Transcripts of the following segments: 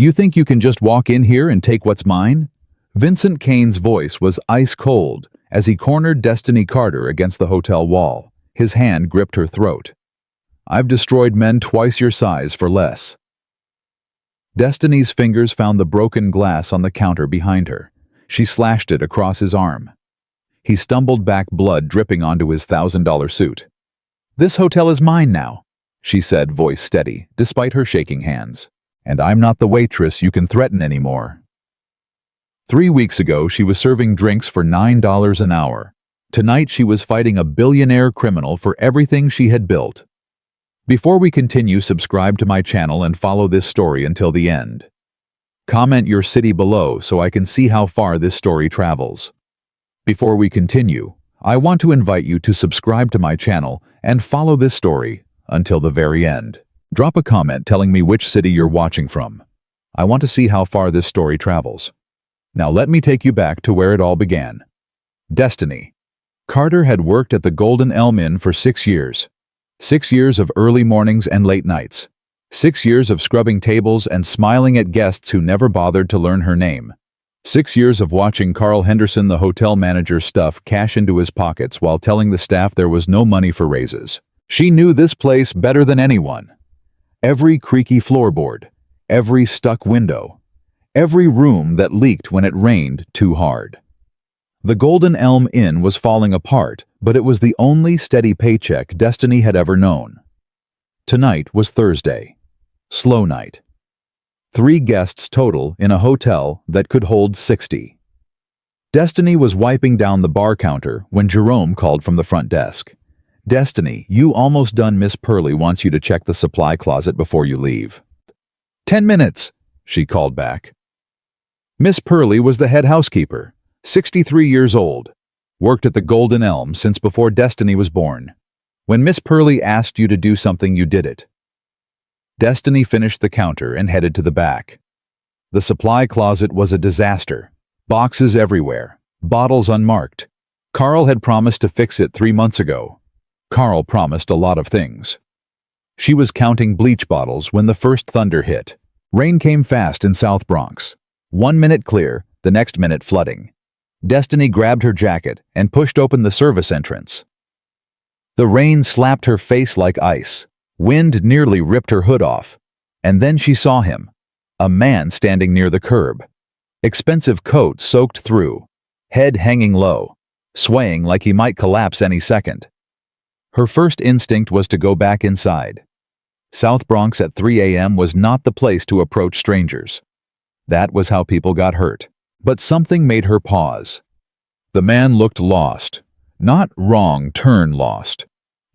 You think you can just walk in here and take what's mine? Vincent Kane's voice was ice cold as he cornered Destiny Carter against the hotel wall. His hand gripped her throat. I've destroyed men twice your size for less. Destiny's fingers found the broken glass on the counter behind her. She slashed it across his arm. He stumbled back, blood dripping onto his $1,000 suit. This hotel is mine now, she said, voice steady, despite her shaking hands. And I'm not the waitress you can threaten anymore. 3 weeks ago, she was serving drinks for $9 an hour. Tonight, she was fighting a billionaire criminal for everything she had built. Before we continue, subscribe to my channel and follow this story until the end. Comment your city below so I can see how far this story travels. Before we continue, I want to invite you to subscribe to my channel and follow this story until the very end. Drop a comment telling me which city you're watching from. I want to see how far this story travels. Now let me take you back to where it all began. Destiny. Carter had worked at the Golden Elm Inn for 6 years. 6 years of early mornings and late nights. 6 years of scrubbing tables and smiling at guests who never bothered to learn her name. 6 years of watching Carl Henderson, the hotel manager, stuff cash into his pockets while telling the staff there was no money for raises. She knew this place better than anyone. Every creaky floorboard, every stuck window, every room that leaked when it rained too hard. The Golden Elm Inn was falling apart, but it was the only steady paycheck Destiny had ever known. Tonight was Thursday. Slow night. 3 guests total in a hotel that could hold 60. Destiny was wiping down the bar counter when Jerome called from the front desk. Destiny, you almost done. Miss Purley wants you to check the supply closet before you leave. 10 minutes, she called back. Miss Purley was the head housekeeper, 63 years old, worked at the Golden Elm since before Destiny was born. When Miss Purley asked you to do something, you did it. Destiny finished the counter and headed to the back. The supply closet was a disaster. Boxes everywhere, bottles unmarked. Carl had promised to fix it 3 months ago. Carl promised a lot of things. She was counting bleach bottles when the first thunder hit. Rain came fast in South Bronx. 1 minute clear, the next minute flooding. Destiny grabbed her jacket and pushed open the service entrance. The rain slapped her face like ice. Wind nearly ripped her hood off. And then she saw him, a man standing near the curb. Expensive coat soaked through, head hanging low, swaying like he might collapse any second. Her first instinct was to go back inside. South Bronx at 3 a.m. was not the place to approach strangers. That was how people got hurt. But something made her pause. The man looked lost. Not wrong turn lost.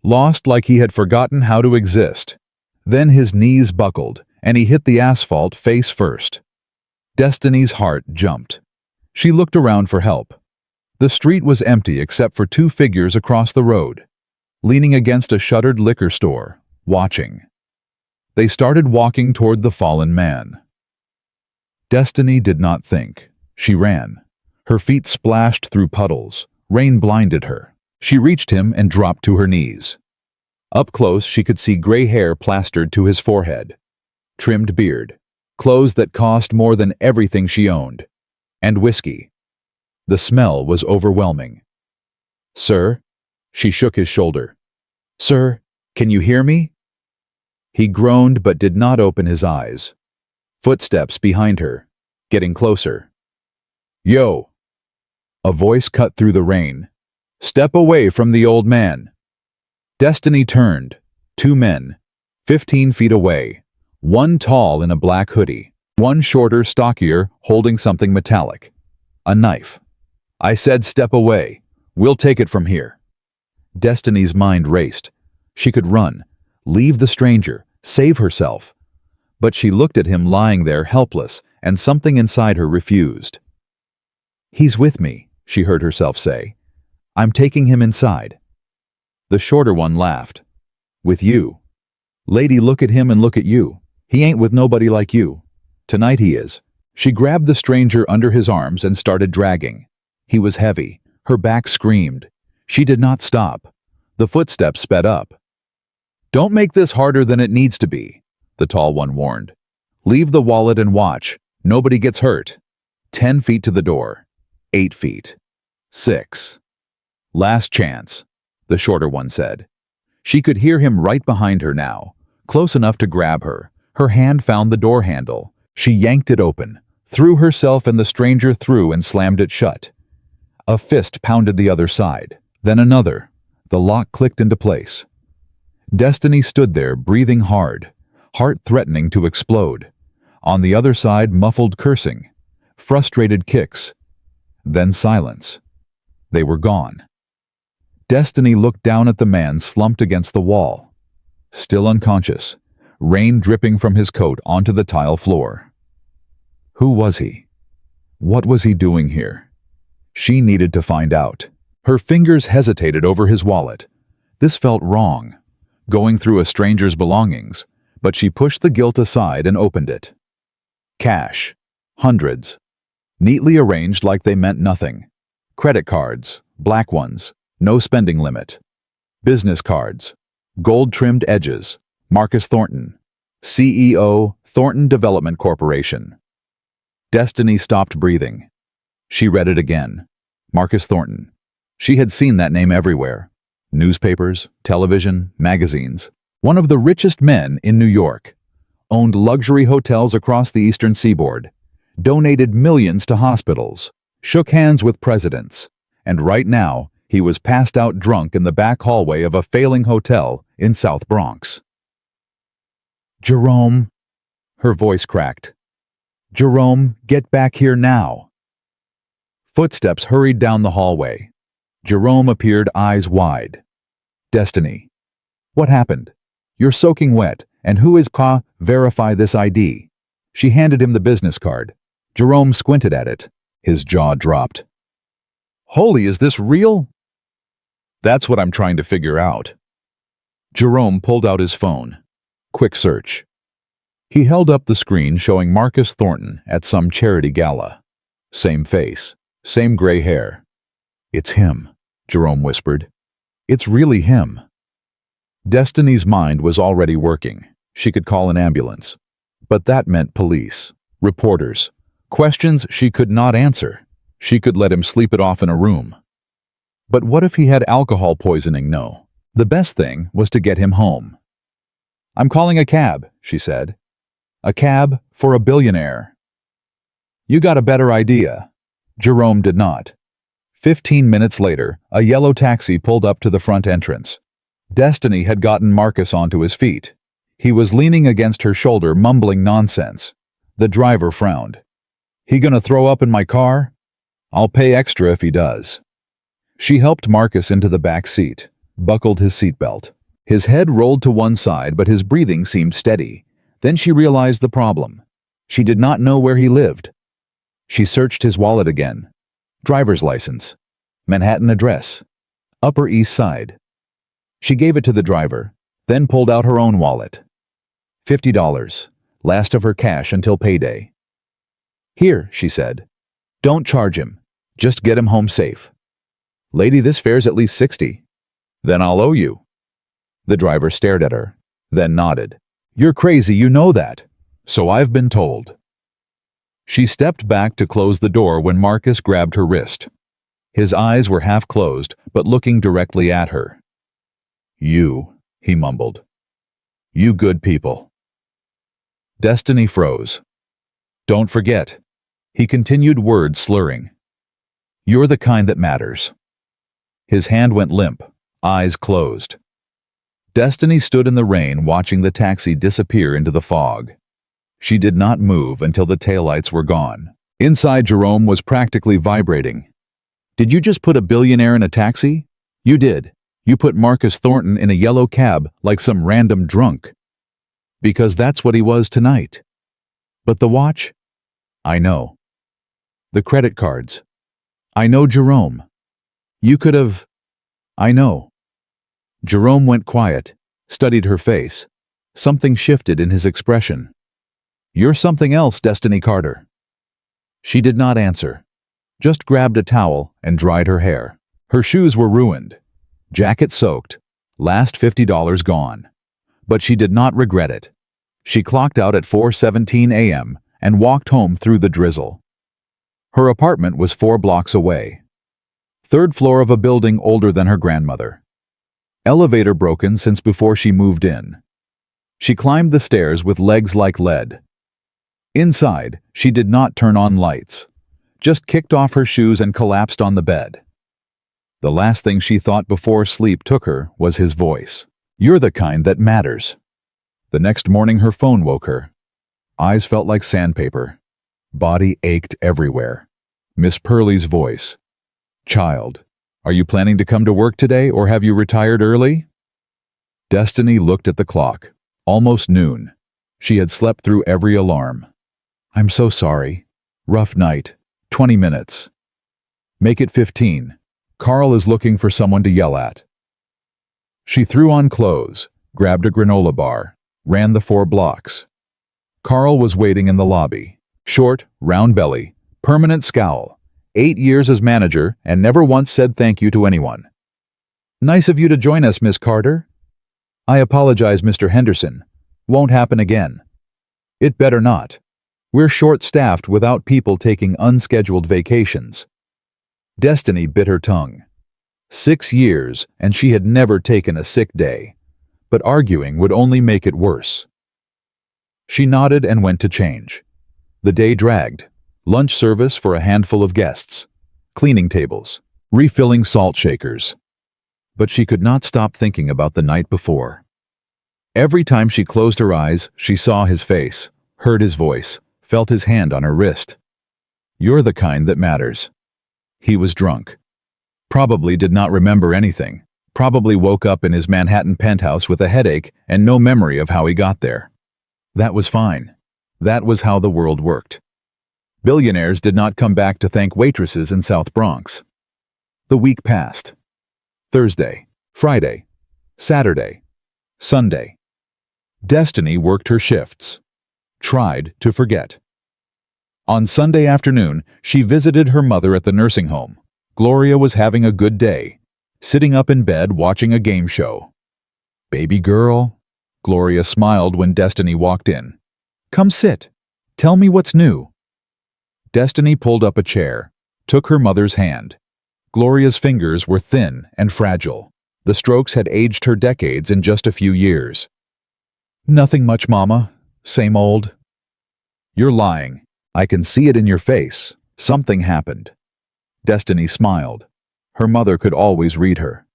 Lost like he had forgotten how to exist. Then his knees buckled, and he hit the asphalt face first. Destiny's heart jumped. She looked around for help. The street was empty except for 2 figures across the road, leaning against a shuttered liquor store, watching. They started walking toward the fallen man. Destiny did not think. She ran. Her feet splashed through puddles. Rain blinded her. She reached him and dropped to her knees. Up close, she could see gray hair plastered to his forehead, trimmed beard, clothes that cost more than everything she owned, and whiskey. The smell was overwhelming. Sir? She shook his shoulder. Sir, can you hear me? He groaned but did not open his eyes. Footsteps behind her, getting closer. Yo! A voice cut through the rain. Step away from the old man. Destiny turned. 2 men, 15 feet away. One tall in a black hoodie, one shorter, stockier, holding something metallic. A knife. I said step away. We'll take it from here. Destiny's mind raced. She could run, leave the stranger, save herself. But she looked at him lying there helpless, and something inside her refused. He's with me, she heard herself say. I'm taking him inside. The shorter one laughed. With you. Lady, look at him and look at you. He ain't with nobody like you. Tonight he is. She grabbed the stranger under his arms and started dragging. He was heavy. Her back screamed. She did not stop. The footsteps sped up. Don't make this harder than it needs to be, the tall one warned. Leave the wallet and watch. Nobody gets hurt. 10 feet to the door. 8 feet. 6. Last chance, the shorter one said. She could hear him right behind her now, close enough to grab her. Her hand found the door handle. She yanked it open, threw herself and the stranger through and slammed it shut. A fist pounded the other side, then another. The lock clicked into place. Destiny stood there, breathing hard, heart threatening to explode. On the other side, muffled cursing, frustrated kicks, then silence. They were gone. Destiny looked down at the man slumped against the wall, still unconscious, rain dripping from his coat onto the tile floor. Who was he? What was he doing here? She needed to find out. Her fingers hesitated over his wallet. This felt wrong, going through a stranger's belongings, but she pushed the guilt aside and opened it. Cash. Hundreds. Neatly arranged like they meant nothing. Credit cards. Black ones. No spending limit. Business cards. Gold-trimmed edges. Marcus Thornton. CEO, Thornton Development Corporation. Destiny stopped breathing. She read it again. Marcus Thornton. She had seen that name everywhere. Newspapers, television, magazines. One of the richest men in New York. Owned luxury hotels across the eastern seaboard. Donated millions to hospitals. Shook hands with presidents. And right now, he was passed out drunk in the back hallway of a failing hotel in South Bronx. Jerome, her voice cracked. Jerome, get back here now. Footsteps hurried down the hallway. Jerome appeared, eyes wide. Destiny. What happened? You're soaking wet, and who is Ka? Verify this ID. She handed him the business card. Jerome squinted at it. His jaw dropped. Holy, is this real? That's what I'm trying to figure out. Jerome pulled out his phone. Quick search. He held up the screen showing Marcus Thornton at some charity gala. Same face, same gray hair. It's him, Jerome whispered. It's really him. Destiny's mind was already working. She could call an ambulance. But that meant police, reporters, questions she could not answer. She could let him sleep it off in a room. But what if he had alcohol poisoning? No. The best thing was to get him home. I'm calling a cab, she said. A cab for a billionaire. You got a better idea. Jerome did not. 15 minutes later, a yellow taxi pulled up to the front entrance. Destiny had gotten Marcus onto his feet. He was leaning against her shoulder, mumbling nonsense. The driver frowned. He gonna throw up in my car? I'll pay extra if he does. She helped Marcus into the back seat, buckled his seatbelt. His head rolled to one side, but his breathing seemed steady. Then she realized the problem. She did not know where he lived. She searched his wallet again. Driver's license. Manhattan address. Upper East Side. She gave it to the driver, then pulled out her own wallet. $50, last of her cash until payday. Here, she said. Don't charge him. Just get him home safe. Lady, this fare's at least $60. Then I'll owe you. The driver stared at her, then nodded. You're crazy, you know that. So I've been told. She stepped back to close the door when Marcus grabbed her wrist. His eyes were half closed, but looking directly at her. You, he mumbled. You good people. Destiny froze. Don't forget. He continued, words slurring. You're the kind that matters. His hand went limp, eyes closed. Destiny stood in the rain watching the taxi disappear into the fog. She did not move until the taillights were gone. Inside, Jerome was practically vibrating. Did you just put a billionaire in a taxi? You did. You put Marcus Thornton in a yellow cab like some random drunk. Because that's what he was tonight. But the watch? I know. The credit cards. I know, Jerome. You could have... I know. Jerome went quiet, studied her face. Something shifted in his expression. You're something else, Destiny Carter. She did not answer, just grabbed a towel and dried her hair. Her shoes were ruined, jacket soaked, last $50 gone. But she did not regret it. She clocked out at 4:17 a.m. and walked home through the drizzle. Her apartment was 4 blocks away. Third floor of a building older than her grandmother. Elevator broken since before she moved in. She climbed the stairs with legs like lead. Inside, she did not turn on lights, just kicked off her shoes and collapsed on the bed. The last thing she thought before sleep took her was his voice. "You're the kind that matters." The next morning her phone woke her. Eyes felt like sandpaper. Body ached everywhere. Miss Pearlie's voice. "Child, are you planning to come to work today or have you retired early?" Destiny looked at the clock. Almost noon. She had slept through every alarm. "I'm so sorry. Rough night. 20 minutes. Make it 15. Carl is looking for someone to yell at." She threw on clothes, grabbed a granola bar, ran the 4 blocks. Carl was waiting in the lobby. Short, round belly, permanent scowl. 8 years as manager and never once said thank you to anyone. "Nice of you to join us, Miss Carter." "I apologize, Mr. Henderson. Won't happen again." "It better not. We're short-staffed without people taking unscheduled vacations." Destiny bit her tongue. 6 years, and she had never taken a sick day. But arguing would only make it worse. She nodded and went to change. The day dragged. Lunch service for a handful of guests. Cleaning tables. Refilling salt shakers. But she could not stop thinking about the night before. Every time she closed her eyes, she saw his face, heard his voice, felt his hand on her wrist. "You're the kind that matters." He was drunk. Probably did not remember anything. Probably woke up in his Manhattan penthouse with a headache and no memory of how he got there. That was fine. That was how the world worked. Billionaires did not come back to thank waitresses in South Bronx. The week passed. Thursday, Friday, Saturday, Sunday. Destiny worked her shifts. Tried to forget. On Sunday afternoon, she visited her mother at the nursing home. Gloria was having a good day, sitting up in bed watching a game show. "Baby girl," Gloria smiled when Destiny walked in. "Come sit. Tell me what's new." Destiny pulled up a chair, took her mother's hand. Gloria's fingers were thin and fragile. The strokes had aged her decades in just a few years. "Nothing much, Mama. Same old." "You're lying. I can see it in your face. Something happened." Destiny smiled. Her mother could always read her.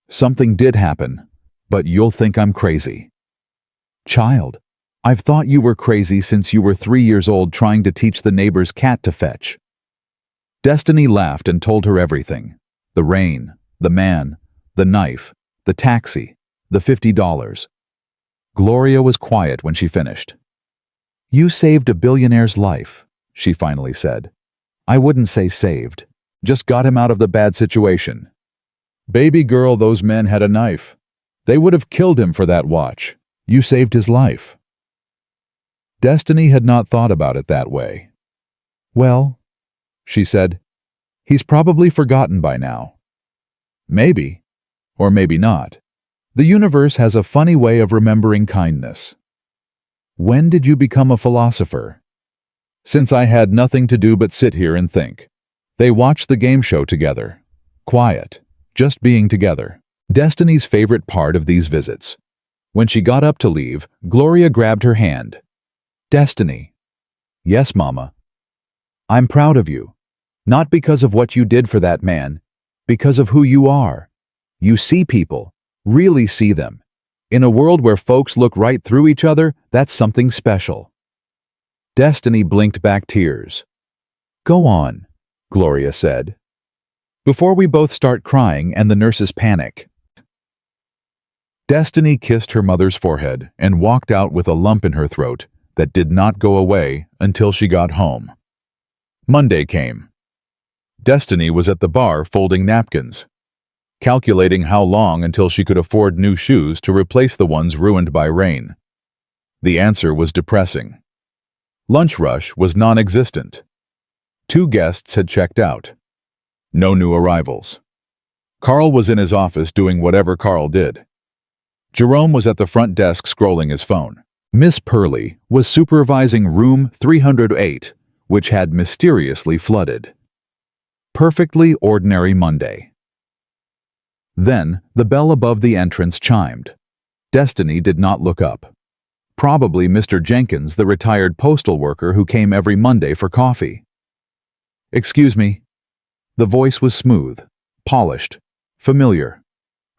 "Something did happen, but you'll think I'm crazy." "Child, I've thought you were crazy since you were 3 years old trying to teach the neighbor's cat to fetch." Destiny laughed and told her everything. The rain, the man, the knife, the taxi, the $50. Gloria was quiet when she finished. "You saved a billionaire's life," she finally said. "I wouldn't say saved. Just got him out of the bad situation." "Baby girl, those men had a knife. They would have killed him for that watch. You saved his life." Destiny had not thought about it that way. "Well," she said, "he's probably forgotten by now." Maybe, or maybe not. The universe has a funny way of remembering kindness. "When did you become a philosopher?" "Since I had nothing to do but sit here and think." They watched the game show together. Quiet, just being together. Destiny's favorite part of these visits. When she got up to leave, Gloria grabbed her hand. "Destiny." "Yes, Mama." "I'm proud of you. Not because of what you did for that man, because of who you are. You see people, really see them. In a world where folks look right through each other, that's something special." Destiny blinked back tears. "Go on," Gloria said, "before we both start crying and the nurses panic." Destiny kissed her mother's forehead and walked out with a lump in her throat that did not go away until she got home. Monday came. Destiny was at the bar folding napkins, calculating how long until she could afford new shoes to replace the ones ruined by rain. The answer was depressing. Lunch rush was non-existent. 2 guests had checked out. No new arrivals. Carl was in his office doing whatever Carl did. Jerome was at the front desk scrolling his phone. Miss Purley was supervising room 308, which had mysteriously flooded. Perfectly ordinary Monday. Then the bell above the entrance chimed. Destiny did not look up. Probably Mr. Jenkins, the retired postal worker who came every Monday for coffee. "Excuse me." The voice was smooth, polished, familiar.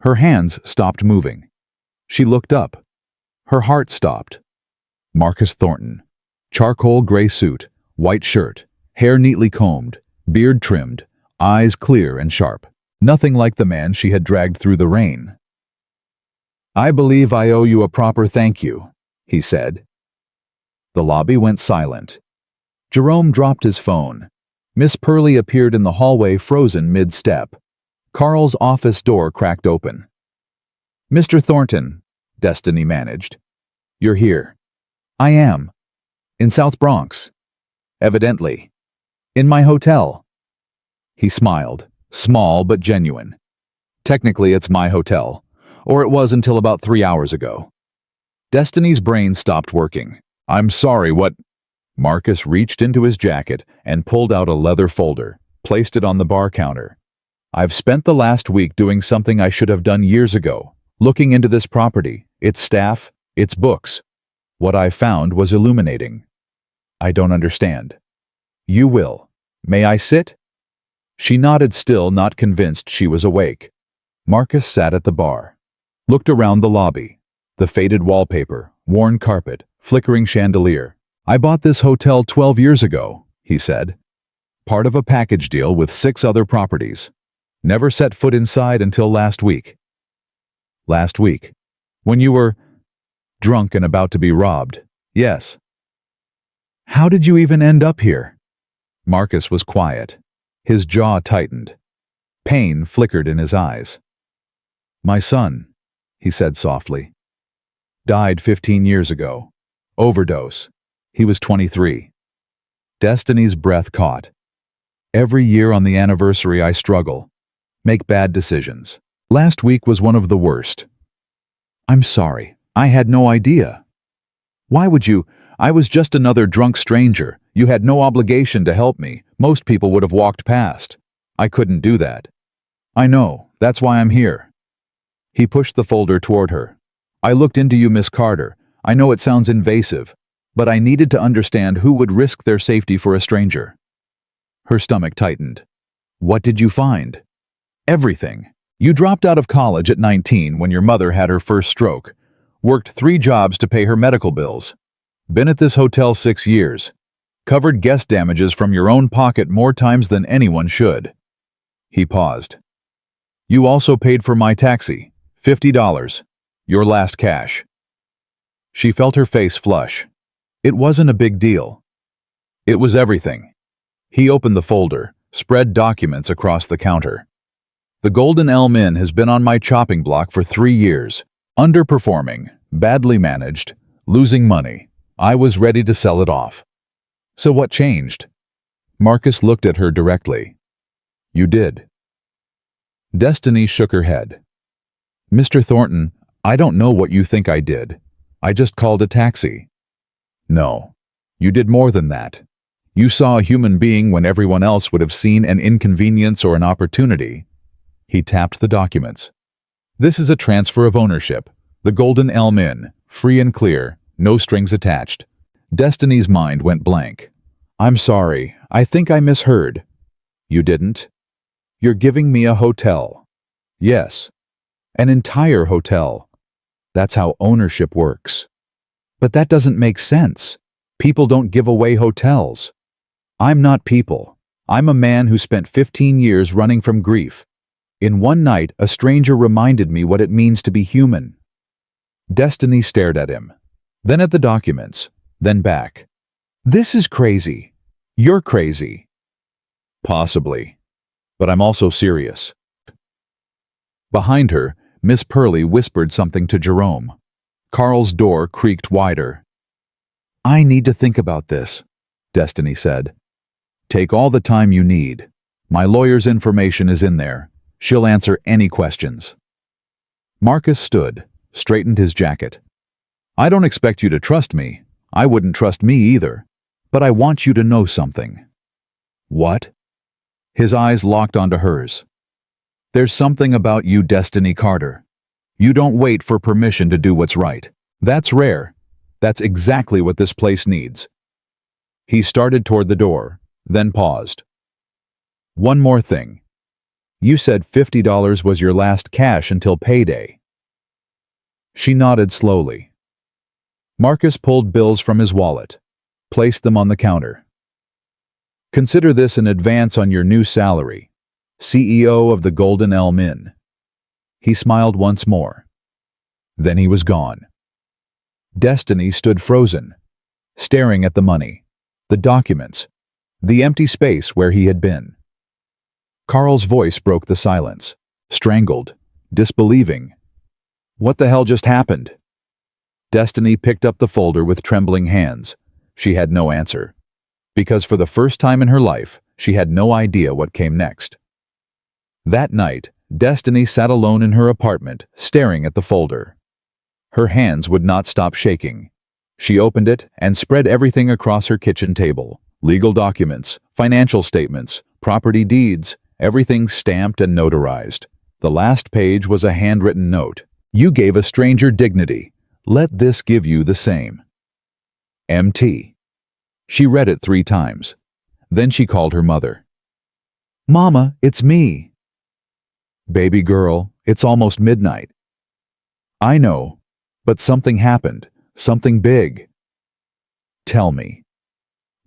Her hands stopped moving. She looked up. Her heart stopped. Marcus Thornton. Charcoal gray suit, white shirt, hair neatly combed, beard trimmed, eyes clear and sharp. Nothing like the man she had dragged through the rain. "I believe I owe you a proper thank you," he said. The lobby went silent. Jerome dropped his phone. Miss Purley appeared in the hallway, frozen mid-step. Carl's office door cracked open. "Mr. Thornton," Destiny managed. "You're here." "I am. In South Bronx." "Evidently. In my hotel." He smiled, small but genuine. "Technically, it's my hotel. Or it was until about 3 hours ago." Destiny's brain stopped working. "I'm sorry, what—" Marcus reached into his jacket and pulled out a leather folder, placed it on the bar counter. "I've spent the last week doing something I should have done years ago, looking into this property, its staff, its books. What I found was illuminating." "I don't understand." "You will. May I sit?" She nodded, still not convinced she was awake. Marcus sat at the bar, looked around the lobby, the faded wallpaper, worn carpet, flickering chandelier. "I bought this hotel 12 years ago," he said. "Part of a package deal with 6 other properties. Never set foot inside until last week." "Last week? When you were—" "Drunk and about to be robbed. Yes." "How did you even end up here?" Marcus was quiet. His jaw tightened. Pain flickered in his eyes. "My son," he said softly. "Died 15 years ago. Overdose. He was 23. Destiny's breath caught. "Every year on the anniversary I struggle. Make bad decisions. Last week was one of the worst." "I'm sorry. I had no idea." "Why would you? I was just another drunk stranger. You had no obligation to help me. Most people would have walked past. I couldn't do that." "I know. That's why I'm here." He pushed the folder toward her. "I looked into you, Miss Carter. I know it sounds invasive, but I needed to understand who would risk their safety for a stranger." Her stomach tightened. "What did you find?" "Everything. You dropped out of college at 19 when your mother had her first stroke. Worked 3 jobs to pay her medical bills. Been at this hotel 6 years. Covered guest damages from your own pocket more times than anyone should." He paused. "You also paid for my taxi. $50. Your last cash." She felt her face flush. It wasn't a big deal. It was everything. He opened the folder, spread documents across the counter. "The Golden Elm Inn has been on my chopping block for 3 years. Underperforming, badly managed, losing money. I was ready to sell it off." "So what changed?" Marcus looked at her directly. "You did." Destiny shook her head. "Mr. Thornton, I don't know what you think I did. I just called a taxi." "No. You did more than that. You saw a human being when everyone else would have seen an inconvenience or an opportunity." He tapped the documents. "This is a transfer of ownership. The Golden Elm Inn, free and clear, no strings attached." Destiny's mind went blank. "I'm sorry. I think I misheard." "You didn't? You're giving me a hotel." "Yes. An entire hotel. That's how ownership works." "But that doesn't make sense. People don't give away hotels." "I'm not people. I'm a man who spent 15 years running from grief. In one night, a stranger reminded me what it means to be human." Destiny stared at him, then at the documents, then back. "This is crazy. You're crazy." "Possibly. But I'm also serious." Behind her, Miss Purley whispered something to Jerome. Carl's door creaked wider. "I need to think about this," Destiny said. "Take all the time you need. My lawyer's information is in there. She'll answer any questions." Marcus stood, straightened his jacket. I don't expect you to trust me. I wouldn't trust me either. But I want you to know something. What? His eyes locked onto hers. There's something about you, Destiny Carter. You don't wait for permission to do what's right. That's rare. That's exactly what this place needs. He started toward the door, then paused. One more thing. You said $50 was your last cash until payday. She nodded slowly. Marcus pulled bills from his wallet, placed them on the counter. Consider this an advance on your new salary, CEO of the Golden Elm Inn. He smiled once more. Then he was gone. Destiny stood frozen, staring at the money, the documents, the empty space where he had been. Carl's voice broke the silence, strangled, disbelieving. What the hell just happened? Destiny picked up the folder with trembling hands. She had no answer, because for the first time in her life, she had no idea what came next. That night, Destiny sat alone in her apartment, staring at the folder. Her hands would not stop shaking. She opened it and spread everything across her kitchen table. Legal documents, financial statements, property deeds, everything stamped and notarized. The last page was a handwritten note. You gave a stranger dignity. Let this give you the same. MT. She read it 3 times. Then she called her mother. Mama, it's me. Baby girl, it's almost midnight. I know, but something happened, something big. Tell me.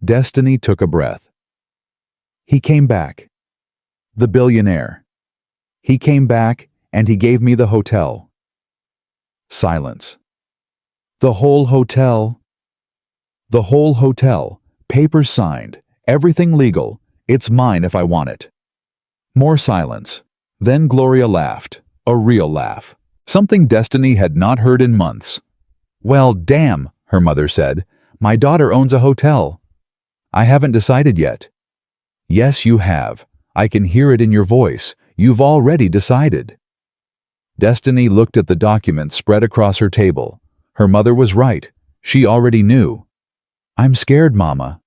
Destiny took a breath. He came back. The billionaire. He came back and he gave me the hotel. Silence. The whole hotel. The whole hotel. Papers signed. Everything legal. It's mine if I want it. More silence. Then Gloria laughed. A real laugh. Something Destiny had not heard in months. Well, damn, her mother said. My daughter owns a hotel. I haven't decided yet. Yes, you have. I can hear it in your voice. You've already decided. Destiny looked at the documents spread across her table. Her mother was right. She already knew. I'm scared, Mama.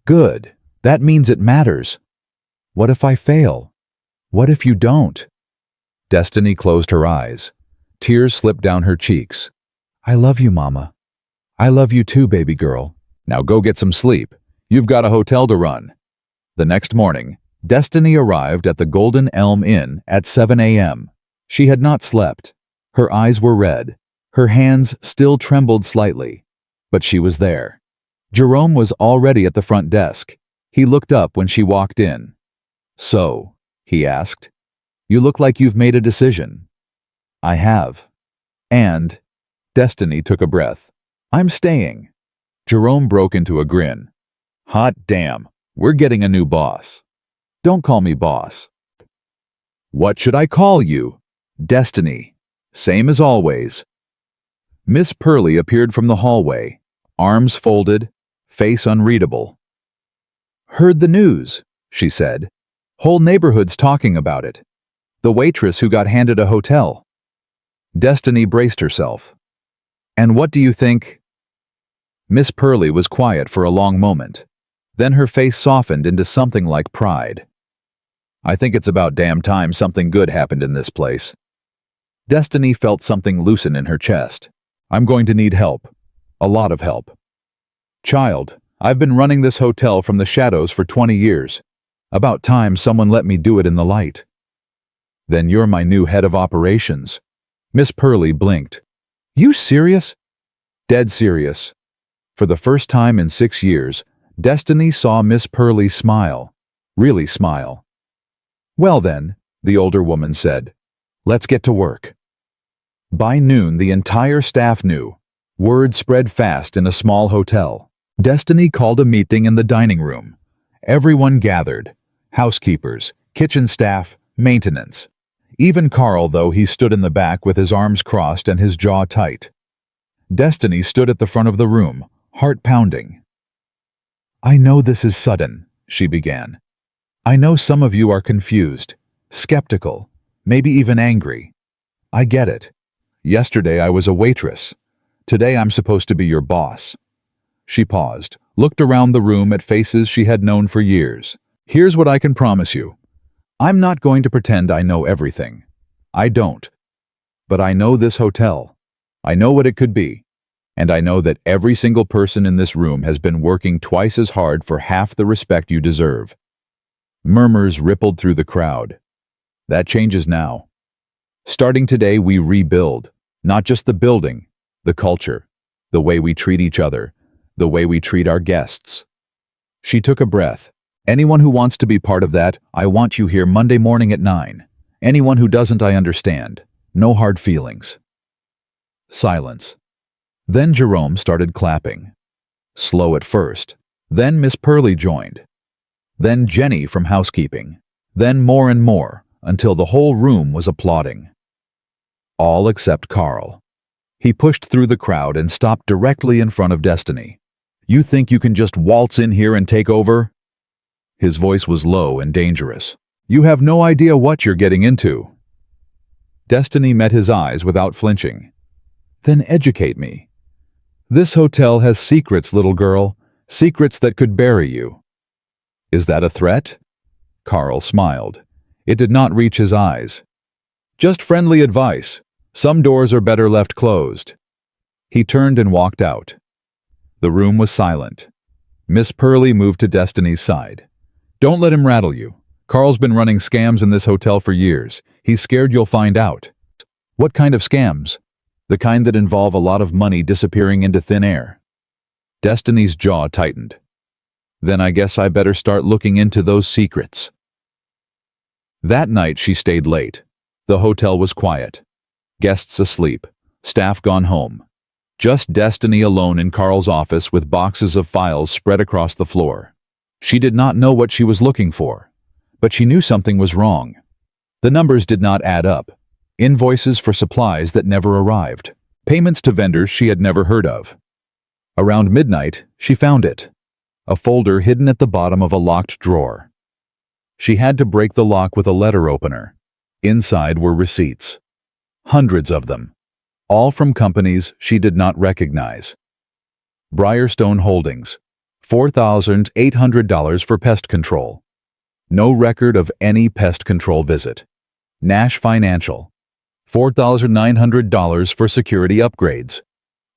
Good. That means it matters. What if I fail? What if you don't? Destiny closed her eyes. Tears slipped down her cheeks. I love you, Mama. I love you too, baby girl. Now go get some sleep. You've got a hotel to run. The next morning, Destiny arrived at the Golden Elm Inn at 7 a.m. She had not slept. Her eyes were red. Her hands still trembled slightly. But she was there. Jerome was already at the front desk. He looked up when she walked in. So, he asked, you look like you've made a decision. I have. And, Destiny took a breath. I'm staying. Jerome broke into a grin. Hot damn, we're getting a new boss. Don't call me boss. What should I call you? Destiny. Same as always. Miss Purley appeared from the hallway, arms folded, face unreadable. Heard the news, she said. Whole neighborhood's talking about it. The waitress who got handed a hotel. Destiny braced herself. And what do you think? Miss Purley was quiet for a long moment. Then her face softened into something like pride. I think it's about damn time something good happened in this place. Destiny felt something loosen in her chest. I'm going to need help. A lot of help. Child, I've been running this hotel from the shadows for 20 years. About time someone let me do it in the light. Then you're my new head of operations. Miss Purley blinked. You serious? Dead serious. For the first time in 6 years, Destiny saw Miss Purley smile. Really smile. Well then, the older woman said, let's get to work. By noon, the entire staff knew. Word spread fast in a small hotel. Destiny called a meeting in the dining room. Everyone gathered. Housekeepers, kitchen staff, maintenance. Even Carl, though he stood in the back with his arms crossed and his jaw tight. Destiny stood at the front of the room, heart pounding. I know this is sudden, she began. I know some of you are confused, skeptical, maybe even angry. I get it. Yesterday I was a waitress. Today I'm supposed to be your boss." She paused, looked around the room at faces she had known for years. "Here's what I can promise you. I'm not going to pretend I know everything. I don't. But I know this hotel. I know what it could be. And I know that every single person in this room has been working twice as hard for half the respect you deserve." Murmurs rippled through the crowd. "That changes now. Starting today, we rebuild. Not just the building, the culture, the way we treat each other, the way we treat our guests." She took a breath. "Anyone who wants to be part of that, I want you here Monday morning at 9. Anyone who doesn't, I understand. No hard feelings." Silence. Then Jerome started clapping. Slow at first. Then Miss Pearlie joined. Then Jenny from housekeeping. Then more and more, until the whole room was applauding. All except Carl. He pushed through the crowd and stopped directly in front of Destiny. "You think you can just waltz in here and take over?" His voice was low and dangerous. "You have no idea what you're getting into." Destiny met his eyes without flinching. "Then educate me." "This hotel has secrets, little girl, secrets that could bury you." "Is that a threat?" Carl smiled. It did not reach his eyes. "Just friendly advice. Some doors are better left closed." He turned and walked out. The room was silent. Miss Pearlie moved to Destiny's side. "Don't let him rattle you. Carl's been running scams in this hotel for years. He's scared you'll find out." "What kind of scams?" "The kind that involve a lot of money disappearing into thin air." Destiny's jaw tightened. "Then I guess I better start looking into those secrets." That night she stayed late. The hotel was quiet. Guests asleep. Staff gone home. Just Destiny alone in Carl's office with boxes of files spread across the floor. She did not know what she was looking for, but she knew something was wrong. The numbers did not add up. Invoices for supplies that never arrived. Payments to vendors she had never heard of. Around midnight, she found it. A folder hidden at the bottom of a locked drawer. She had to break the lock with a letter opener. Inside were receipts. Hundreds of them. All from companies she did not recognize. Briarstone Holdings, $4,800 for pest control. No record of any pest control visit. Nash Financial, $4,900 for security upgrades.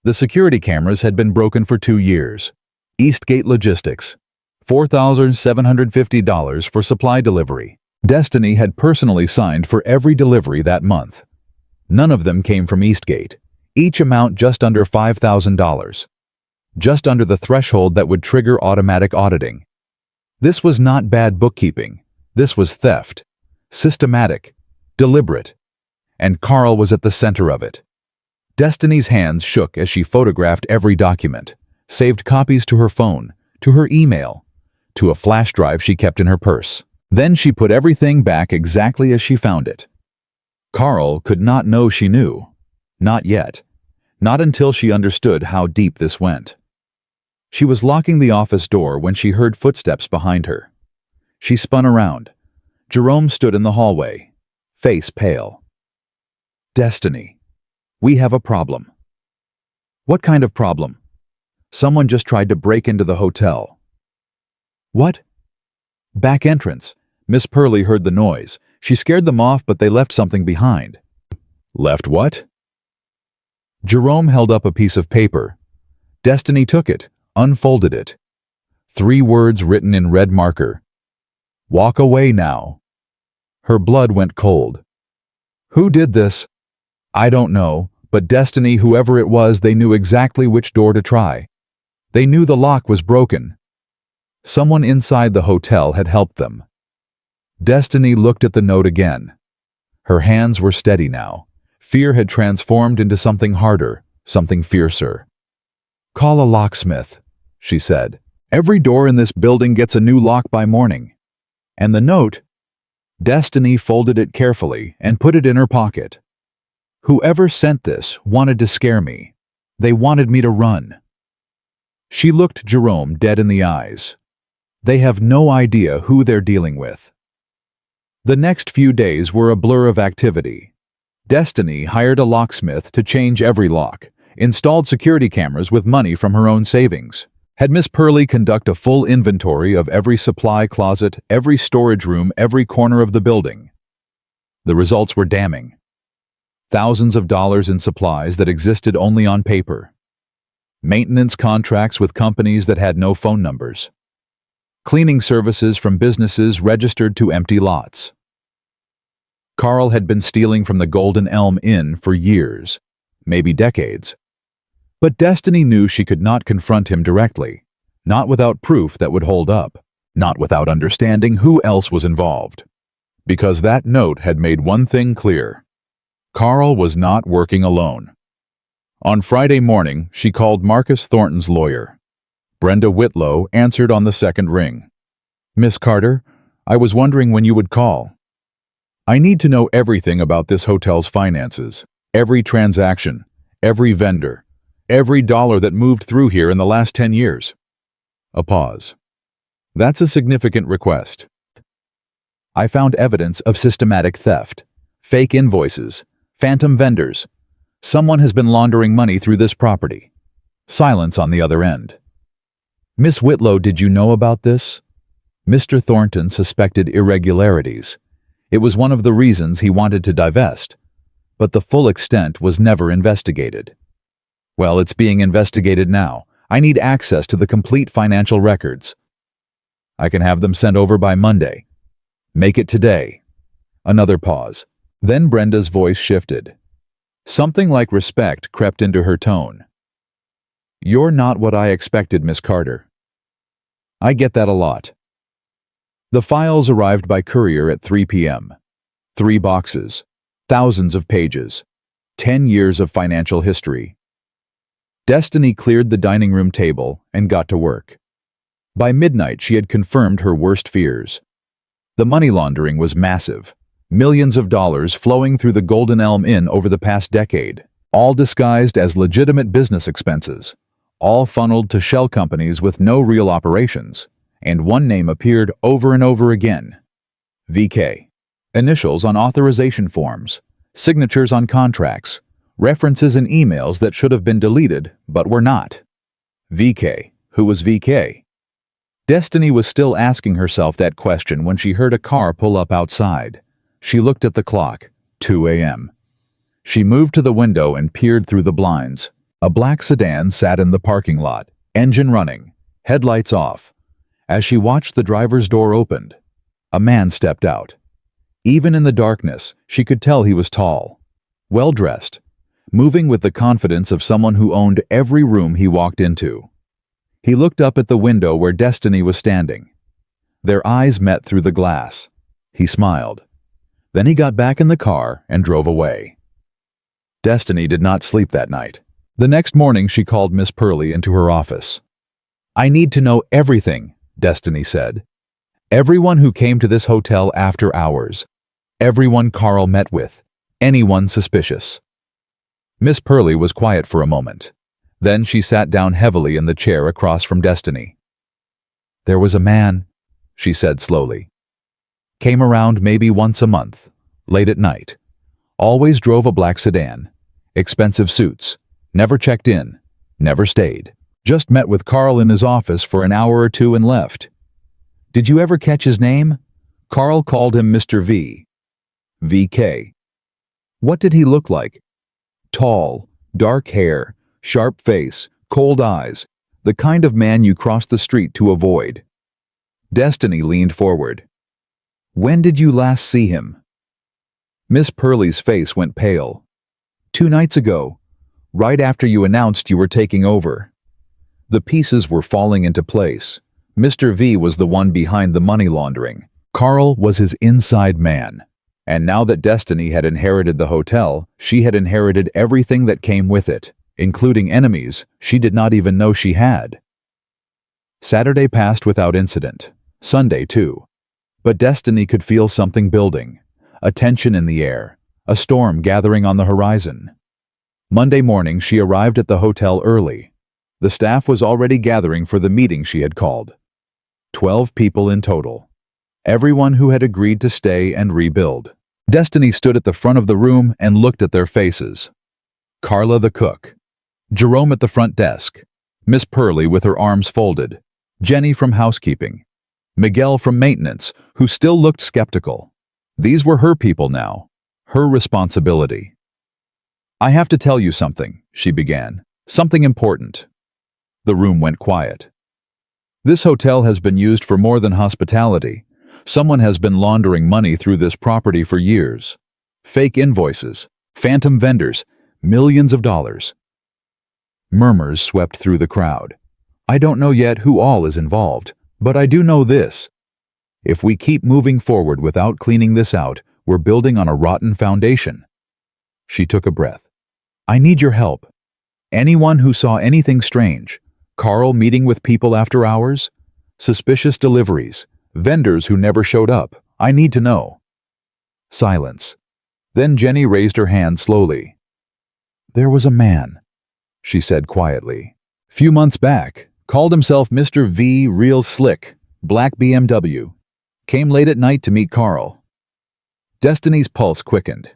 The security cameras had been broken for 2 years. Eastgate Logistics, $4,750 for supply delivery. Destiny had personally signed for every delivery that month. None of them came from Eastgate, each amount just under $5,000. Just under the threshold that would trigger automatic auditing. This was not bad bookkeeping. This was theft. Systematic. Deliberate. And Carl was at the center of it. Destiny's hands shook as she photographed every document, saved copies to her phone, to her email, to a flash drive she kept in her purse. Then she put everything back exactly as she found it. Carl could not know she knew. Not yet. Not until she understood how deep this went. She was locking the office door when she heard footsteps behind her. She spun around. Jerome stood in the hallway, face pale. "Destiny, we have a problem." "What kind of problem?" "Someone just tried to break into the hotel." "What?" "Back entrance." Miss Pearlie heard the noise. She scared them off, but they left something behind. "Left what?" Jerome held up a piece of paper. Destiny took it, unfolded it. 3 words written in red marker. "Walk away now." Her blood went cold. Who did this? I don't know, but Destiny, whoever it was, they knew exactly which door to try. They knew the lock was broken. Someone inside the hotel had helped them. Destiny looked at the note again. Her hands were steady now. Fear had transformed into something harder, something fiercer. "Call a locksmith," she said. "Every door in this building gets a new lock by morning." And the note, Destiny folded it carefully and put it in her pocket. "Whoever sent this wanted to scare me. They wanted me to run." She looked Jerome dead in the eyes. They have no idea who they're dealing with. The next few days were a blur of activity. Destiny hired a locksmith to change every lock, installed security cameras with money from her own savings. Had Miss Purley conduct a full inventory of every supply closet, every storage room, every corner of the building. The results were damning. Thousands of dollars in supplies that existed only on paper. Maintenance contracts with companies that had no phone numbers. Cleaning services from businesses registered to empty lots. Carl had been stealing from the Golden Elm Inn for years, maybe decades. But Destiny knew she could not confront him directly, not without proof that would hold up, not without understanding who else was involved. Because that note had made one thing clear. Carl was not working alone. On Friday morning, she called Marcus Thornton's lawyer. Brenda Whitlow answered on the second ring. "Miss Carter, I was wondering when you would call. I need to know everything about this hotel's finances, every transaction, every vendor, every dollar that moved through here in the last 10 years. A pause. "That's a significant request. I found evidence of systematic theft, fake invoices, phantom vendors. Someone has been laundering money through this property." Silence on the other end. "Miss Whitlow, did you know about this?" Mr. Thornton suspected irregularities. It was one of the reasons he wanted to divest, but the full extent was never investigated. "Well, it's being investigated now. I need access to the complete financial records. I can have them sent over by Monday. Make it today." Another pause. Then Brenda's voice shifted. Something like respect crept into her tone. "You're not what I expected, Miss Carter." "I get that a lot." The files arrived by courier at 3 p.m. 3 boxes, thousands of pages, 10 years of financial history. Destiny cleared the dining room table and got to work. By midnight, she had confirmed her worst fears. The money laundering was massive, millions of dollars flowing through the Golden Elm Inn over the past decade, all disguised as legitimate business expenses, all funneled to shell companies with no real operations, and one name appeared over and over again. VK. Initials on authorization forms, signatures on contracts, references in emails that should have been deleted but were not. VK. Who was VK? Destiny was still asking herself that question when she heard a car pull up outside. She looked at the clock. 2 a.m. She moved to the window and peered through the blinds. A black sedan sat in the parking lot, engine running, headlights off. As she watched, the driver's door opened. A man stepped out. Even in the darkness, she could tell he was tall, well-dressed, moving with the confidence of someone who owned every room he walked into. He looked up at the window where Destiny was standing. Their eyes met through the glass. He smiled. Then he got back in the car and drove away. Destiny did not sleep that night. The next morning, she called Miss Purley into her office. "I need to know everything," Destiny said. "Everyone who came to this hotel after hours. Everyone Carl met with. Anyone suspicious." Miss Purley was quiet for a moment. Then she sat down heavily in the chair across from Destiny. "There was a man," she said slowly. "Came around maybe once a month, late at night. Always drove a black sedan. Expensive suits. Never checked in. Never stayed. Just met with Carl in his office for an hour or two and left. Did you ever catch his name? Carl called him Mr. V. VK. What did he look like? Tall, dark hair, sharp face, cold eyes, the kind of man you cross the street to avoid." Destiny leaned forward. "When did you last see him?" Miss Purley's face went pale. 2 nights ago, right after you announced you were taking over." The pieces were falling into place. Mr. V was the one behind the money laundering. Carl was his inside man. And now that Destiny had inherited the hotel, she had inherited everything that came with it, including enemies she did not even know she had. Saturday passed without incident. Sunday, too. But Destiny could feel something building, a tension in the air, a storm gathering on the horizon. Monday morning, she arrived at the hotel early. The staff was already gathering for the meeting she had called. 12 people in total. Everyone who had agreed to stay and rebuild. Destiny stood at the front of the room and looked at their faces. Carla the cook. Jerome at the front desk, Miss Pearlie with her arms folded, Jenny from housekeeping, Miguel from maintenance, who still looked skeptical. These were her people now, her responsibility. "I have to tell you something," she began. "Something important." The room went quiet. "This hotel has been used for more than hospitality. Someone has been laundering money through this property for years. Fake invoices, phantom vendors, millions of dollars." Murmurs swept through the crowd. "I don't know yet who all is involved, but I do know this. If we keep moving forward without cleaning this out, we're building on a rotten foundation." She took a breath. "I need your help. Anyone who saw anything strange, Carl meeting with people after hours, suspicious deliveries, vendors who never showed up, I need to know." Silence. Then Jenny raised her hand slowly. "There was a man," she said quietly. "Few months back, called himself Mr. V, real slick, black BMW. Came late at night to meet Carl." Destiny's pulse quickened.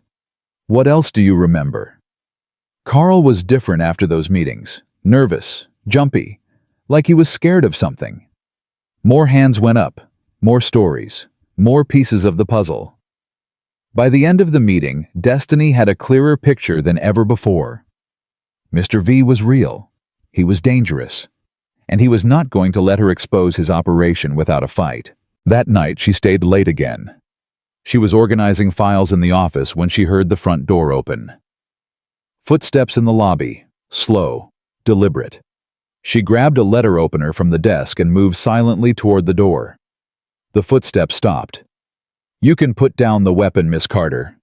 "What else do you remember?" "Carl was different after those meetings. Nervous, jumpy, like he was scared of something." More hands went up, more stories, more pieces of the puzzle. By the end of the meeting, Destiny had a clearer picture than ever before. Mr. V was real. He was dangerous. And he was not going to let her expose his operation without a fight. That night, she stayed late again. She was organizing files in the office when she heard the front door open. Footsteps in the lobby, slow, deliberate. She grabbed a letter opener from the desk and moved silently toward the door. The footsteps stopped. "You can put down the weapon, Miss Carter."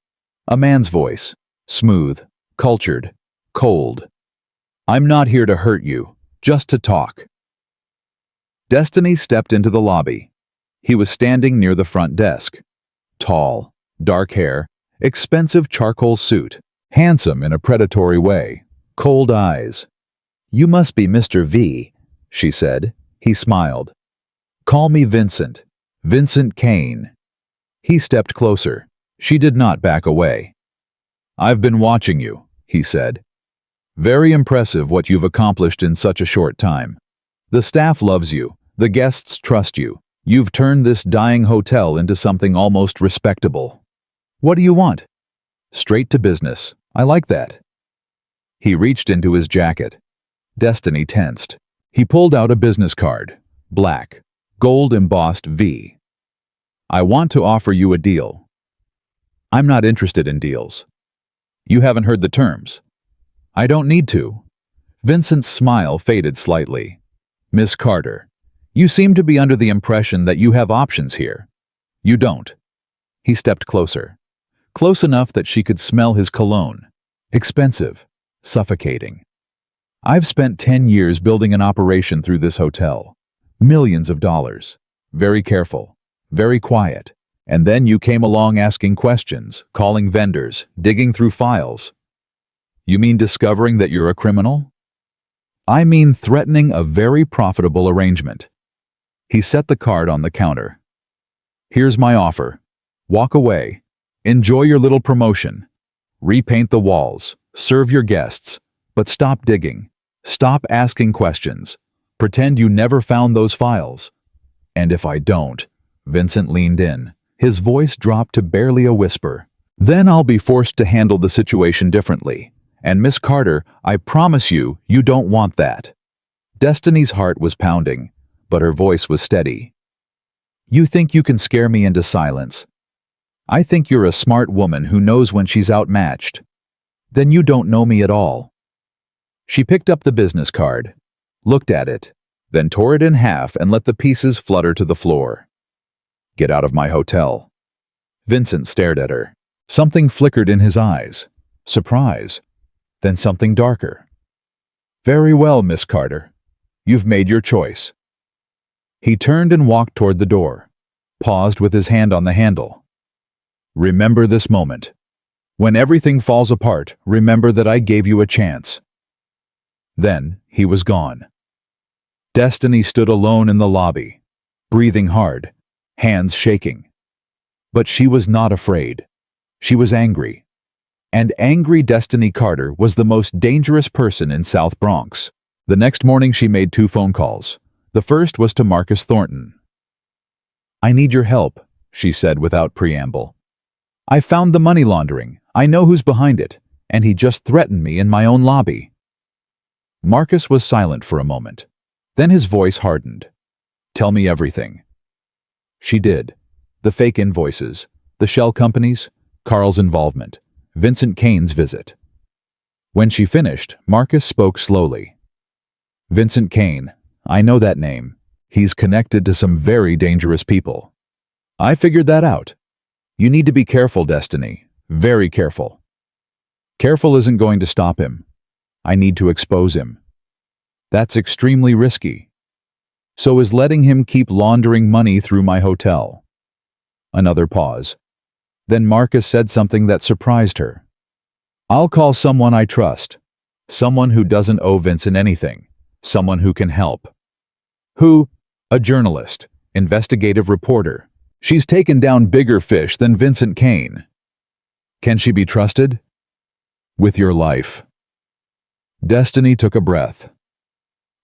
A man's voice, smooth, cultured, cold. "I'm not here to hurt you, just to talk." Destiny stepped into the lobby. He was standing near the front desk. Tall, dark hair, expensive charcoal suit, handsome in a predatory way, cold eyes. "You must be Mr. V," she said. He smiled. "Call me Vincent. Vincent Kane." He stepped closer. She did not back away. "I've been watching you," he said. "Very impressive what you've accomplished in such a short time. The staff loves you. The guests trust you. You've turned this dying hotel into something almost respectable. What do you want?" "Straight to business. I like that." He reached into his jacket. Destiny tensed. He pulled out a business card. Black. Gold embossed V. "I want to offer you a deal." "I'm not interested in deals." "You haven't heard the terms." "I don't need to." Vincent's smile faded slightly. "Miss Carter, you seem to be under the impression that you have options here. You don't." He stepped closer. Close enough that she could smell his cologne. Expensive. Suffocating. "I've spent 10 years building an operation through this hotel. Millions of dollars. Very careful. Very quiet. And then you came along asking questions, calling vendors, digging through files." "You mean discovering that you're a criminal?" "I mean threatening a very profitable arrangement." He set the card on the counter. "Here's my offer. Walk away. Enjoy your little promotion. Repaint the walls. Serve your guests. But stop digging. Stop asking questions. Pretend you never found those files." "And if I don't?" Vincent leaned in. His voice dropped to barely a whisper. "Then I'll be forced to handle the situation differently. And Miss Carter, I promise you, you don't want that." Destiny's heart was pounding, but her voice was steady. "You think you can scare me into silence? I think you're a smart woman who knows when she's outmatched. Then you don't know me at all." She picked up the business card, looked at it, then tore it in half and let the pieces flutter to the floor. "Get out of my hotel." Vincent stared at her. Something flickered in his eyes. Surprise. Then something darker. "Very well, Miss Carter. You've made your choice." He turned and walked toward the door, paused with his hand on the handle. "Remember this moment. When everything falls apart, remember that I gave you a chance." Then he was gone. Destiny stood alone in the lobby, breathing hard, hands shaking. But she was not afraid. She was angry. And angry Destiny Carter was the most dangerous person in South Bronx. The next morning she made 2 phone calls. The first was to Marcus Thornton. "I need your help," she said without preamble. "I found the money laundering. I know who's behind it, and he just threatened me in my own lobby." Marcus was silent for a moment. Then his voice hardened. "Tell me everything." She did. The fake invoices, the shell companies, Carl's involvement, Vincent Kane's visit. When she finished, Marcus spoke slowly. "Vincent Kane, I know that name. He's connected to some very dangerous people. I figured that out. You need to be careful, Destiny. Very careful. Careful isn't going to stop him. I need to expose him. That's extremely risky. So is letting him keep laundering money through my hotel." Another pause. Then Marcus said something that surprised her. "I'll call someone I trust. Someone who doesn't owe Vincent anything. Someone who can help." "Who?" "A journalist. Investigative reporter. She's taken down bigger fish than Vincent Kane." "Can she be trusted?" "With your life." Destiny took a breath.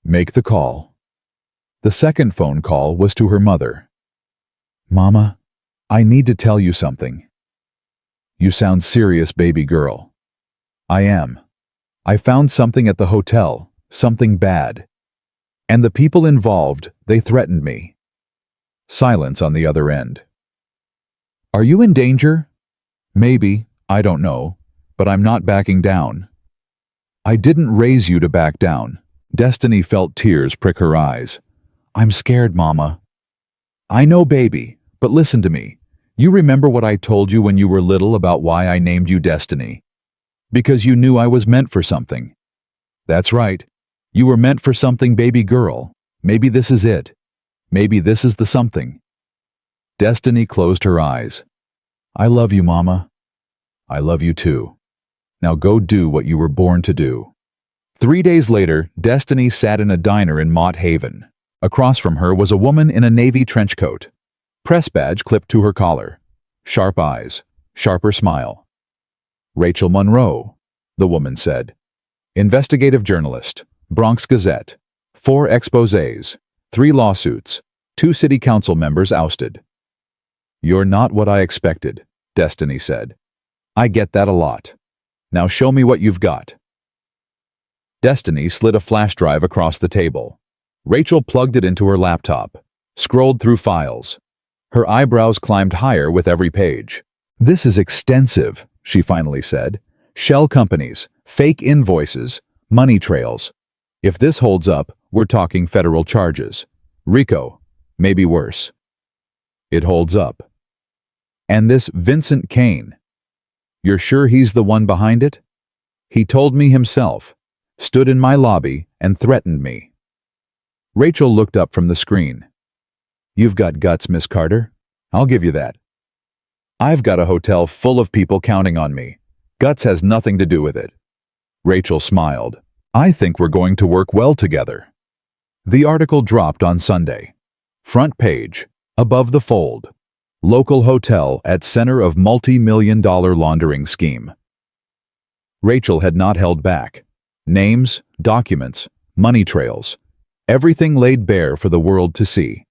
"Make the call." The second phone call was to her mother. "Mama, I need to tell you something." "You sound serious, baby girl." "I am. I found something at the hotel, something bad. And the people involved, they threatened me." Silence on the other end. "Are you in danger?" "Maybe, I don't know, but I'm not backing down." "I didn't raise you to back down." Destiny felt tears prick her eyes. "I'm scared, Mama." "I know, baby, but listen to me. You remember what I told you when you were little about why I named you Destiny? Because you knew I was meant for something." "That's right. You were meant for something, baby girl. Maybe this is it. Maybe this is the something." Destiny closed her eyes. "I love you, Mama." "I love you too. Now go do what you were born to do." 3 days later, Destiny sat in a diner in Mott Haven. Across from her was a woman in a navy trench coat. Press badge clipped to her collar. Sharp eyes. Sharper smile. "Rachel Monroe," the woman said. "Investigative journalist. Bronx Gazette. 4 exposés. 3 lawsuits. 2 city council members ousted." "You're not what I expected," Destiny said. "I get that a lot. Now show me what you've got." Destiny slid a flash drive across the table. Rachel plugged it into her laptop, scrolled through files. Her eyebrows climbed higher with every page. "This is extensive," she finally said. "Shell companies, fake invoices, money trails. If this holds up, we're talking federal charges. RICO, maybe worse." "It holds up." "And this Vincent Kane, you're sure he's the one behind it? He told me himself, stood in my lobby and threatened me." Rachel looked up from the screen. "You've got guts, Miss Carter. I'll give you that. I've got a hotel full of people counting on me. Guts has nothing to do with it." Rachel smiled. "I think we're going to work well together." The article dropped on Sunday. Front page, above the fold. Local hotel at center of multi-million-dollar laundering scheme. Rachel had not held back. Names, documents, money trails. Everything laid bare for the world to see.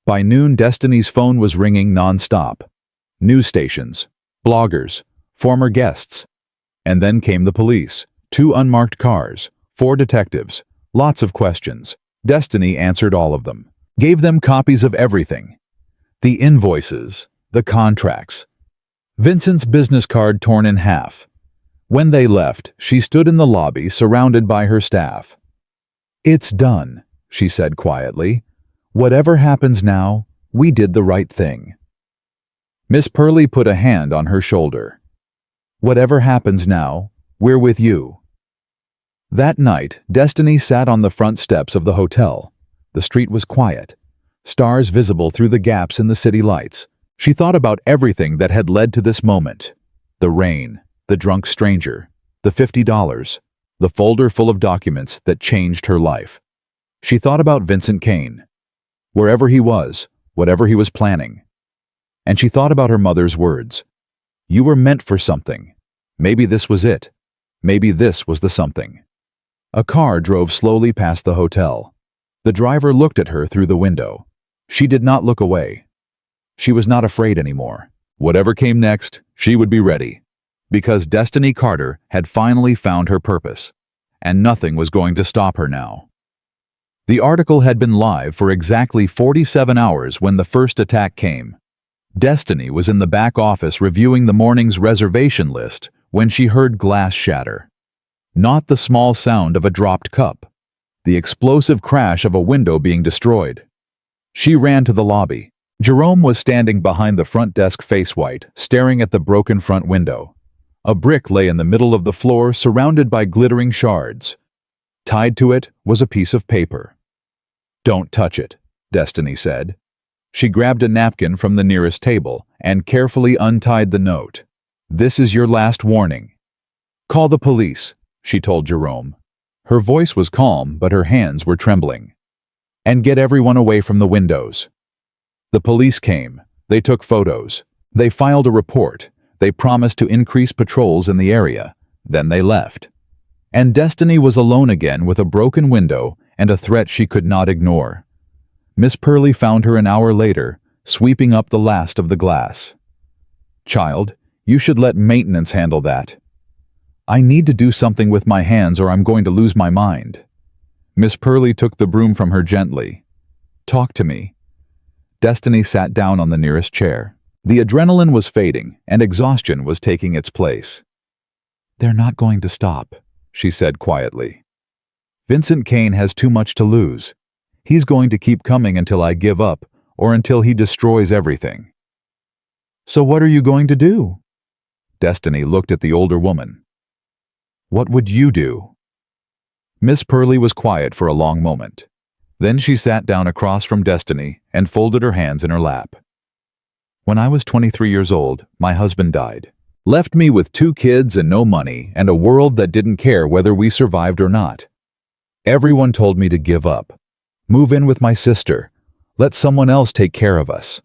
By noon, Destiny's phone was ringing non-stop. News stations, bloggers, former guests. And then came the police. 2 unmarked cars, 4 detectives, lots of questions. Destiny answered all of them. Gave them copies of everything. The invoices, the contracts. Vincent's business card torn in half. When they left, she stood in the lobby surrounded by her staff. "It's done," she said quietly. "Whatever happens now, we did the right thing." Miss Purley put a hand on her shoulder. "Whatever happens now, we're with you." That night, Destiny sat on the front steps of the hotel. The street was quiet, stars visible through the gaps in the city lights. She thought about everything that had led to this moment. The rain, the drunk stranger, the $50, the folder full of documents that changed her life. She thought about Vincent Kane, wherever he was, whatever he was planning. And she thought about her mother's words. "You were meant for something. Maybe this was it. Maybe this was the something. A car drove slowly past the hotel. The driver looked at her through the window. She did not look away. She was not afraid anymore. Whatever came next, she would be ready. Because Destiny Carter had finally found her purpose, and nothing was going to stop her now. The article had been live for exactly 47 hours when the first attack came. Destiny was in the back office reviewing the morning's reservation list when she heard glass shatter. Not the small sound of a dropped cup, the explosive crash of a window being destroyed. She ran to the lobby. Jerome was standing behind the front desk, face white, staring at the broken front window. A brick lay in the middle of the floor, surrounded by glittering shards. Tied to it was a piece of paper. "Don't touch it," Destiny said. She grabbed a napkin from the nearest table and carefully untied the note. "This is your last warning. Call the police," she told Jerome. Her voice was calm, but her hands were trembling. "And get everyone away from the windows." The police came. They took photos. They filed a report. They promised to increase patrols in the area. Then they left. And Destiny was alone again with a broken window and a threat she could not ignore. Miss Purley found her an hour later, sweeping up the last of the glass. "Child, you should let maintenance handle that." "I need to do something with my hands or I'm going to lose my mind." Miss Purley took the broom from her gently. "Talk to me." Destiny sat down on the nearest chair. The adrenaline was fading, and exhaustion was taking its place. "They're not going to stop," she said quietly. "Vincent Kane has too much to lose. He's going to keep coming until I give up, or until he destroys everything." "So what are you going to do?" Destiny looked at the older woman. "What would you do?" Miss Purley was quiet for a long moment. Then she sat down across from Destiny and folded her hands in her lap. "When I was 23 years old, my husband died. Left me with 2 kids and no money and a world that didn't care whether we survived or not. Everyone told me to give up. Move in with my sister. Let someone else take care of us."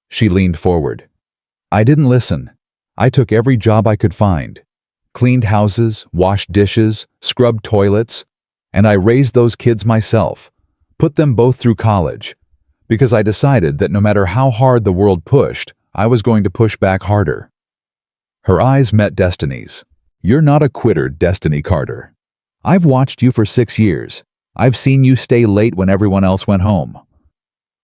She leaned forward. "I didn't listen. I took every job I could find. Cleaned houses, washed dishes, scrubbed toilets, and I raised those kids myself, put them both through college, because I decided that no matter how hard the world pushed, I was going to push back harder." Her eyes met Destiny's. "You're not a quitter, Destiny Carter. I've watched you for 6 years. I've seen you stay late when everyone else went home.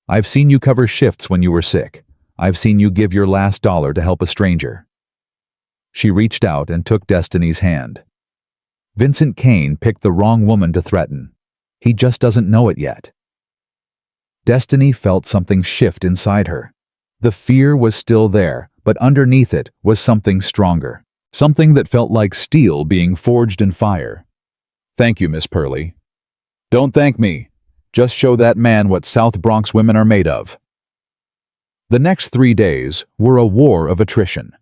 I've seen you cover shifts when you were sick. I've seen you give your last dollar to help a stranger." She reached out and took Destiny's hand. "Vincent Kane picked the wrong woman to threaten. He just doesn't know it yet." Destiny felt something shift inside her. The fear was still there, but underneath it was something stronger. Something that felt like steel being forged in fire. "Thank you, Miss Purley." "Don't thank me. Just show that man what South Bronx women are made of." The next 3 days were a war of attrition.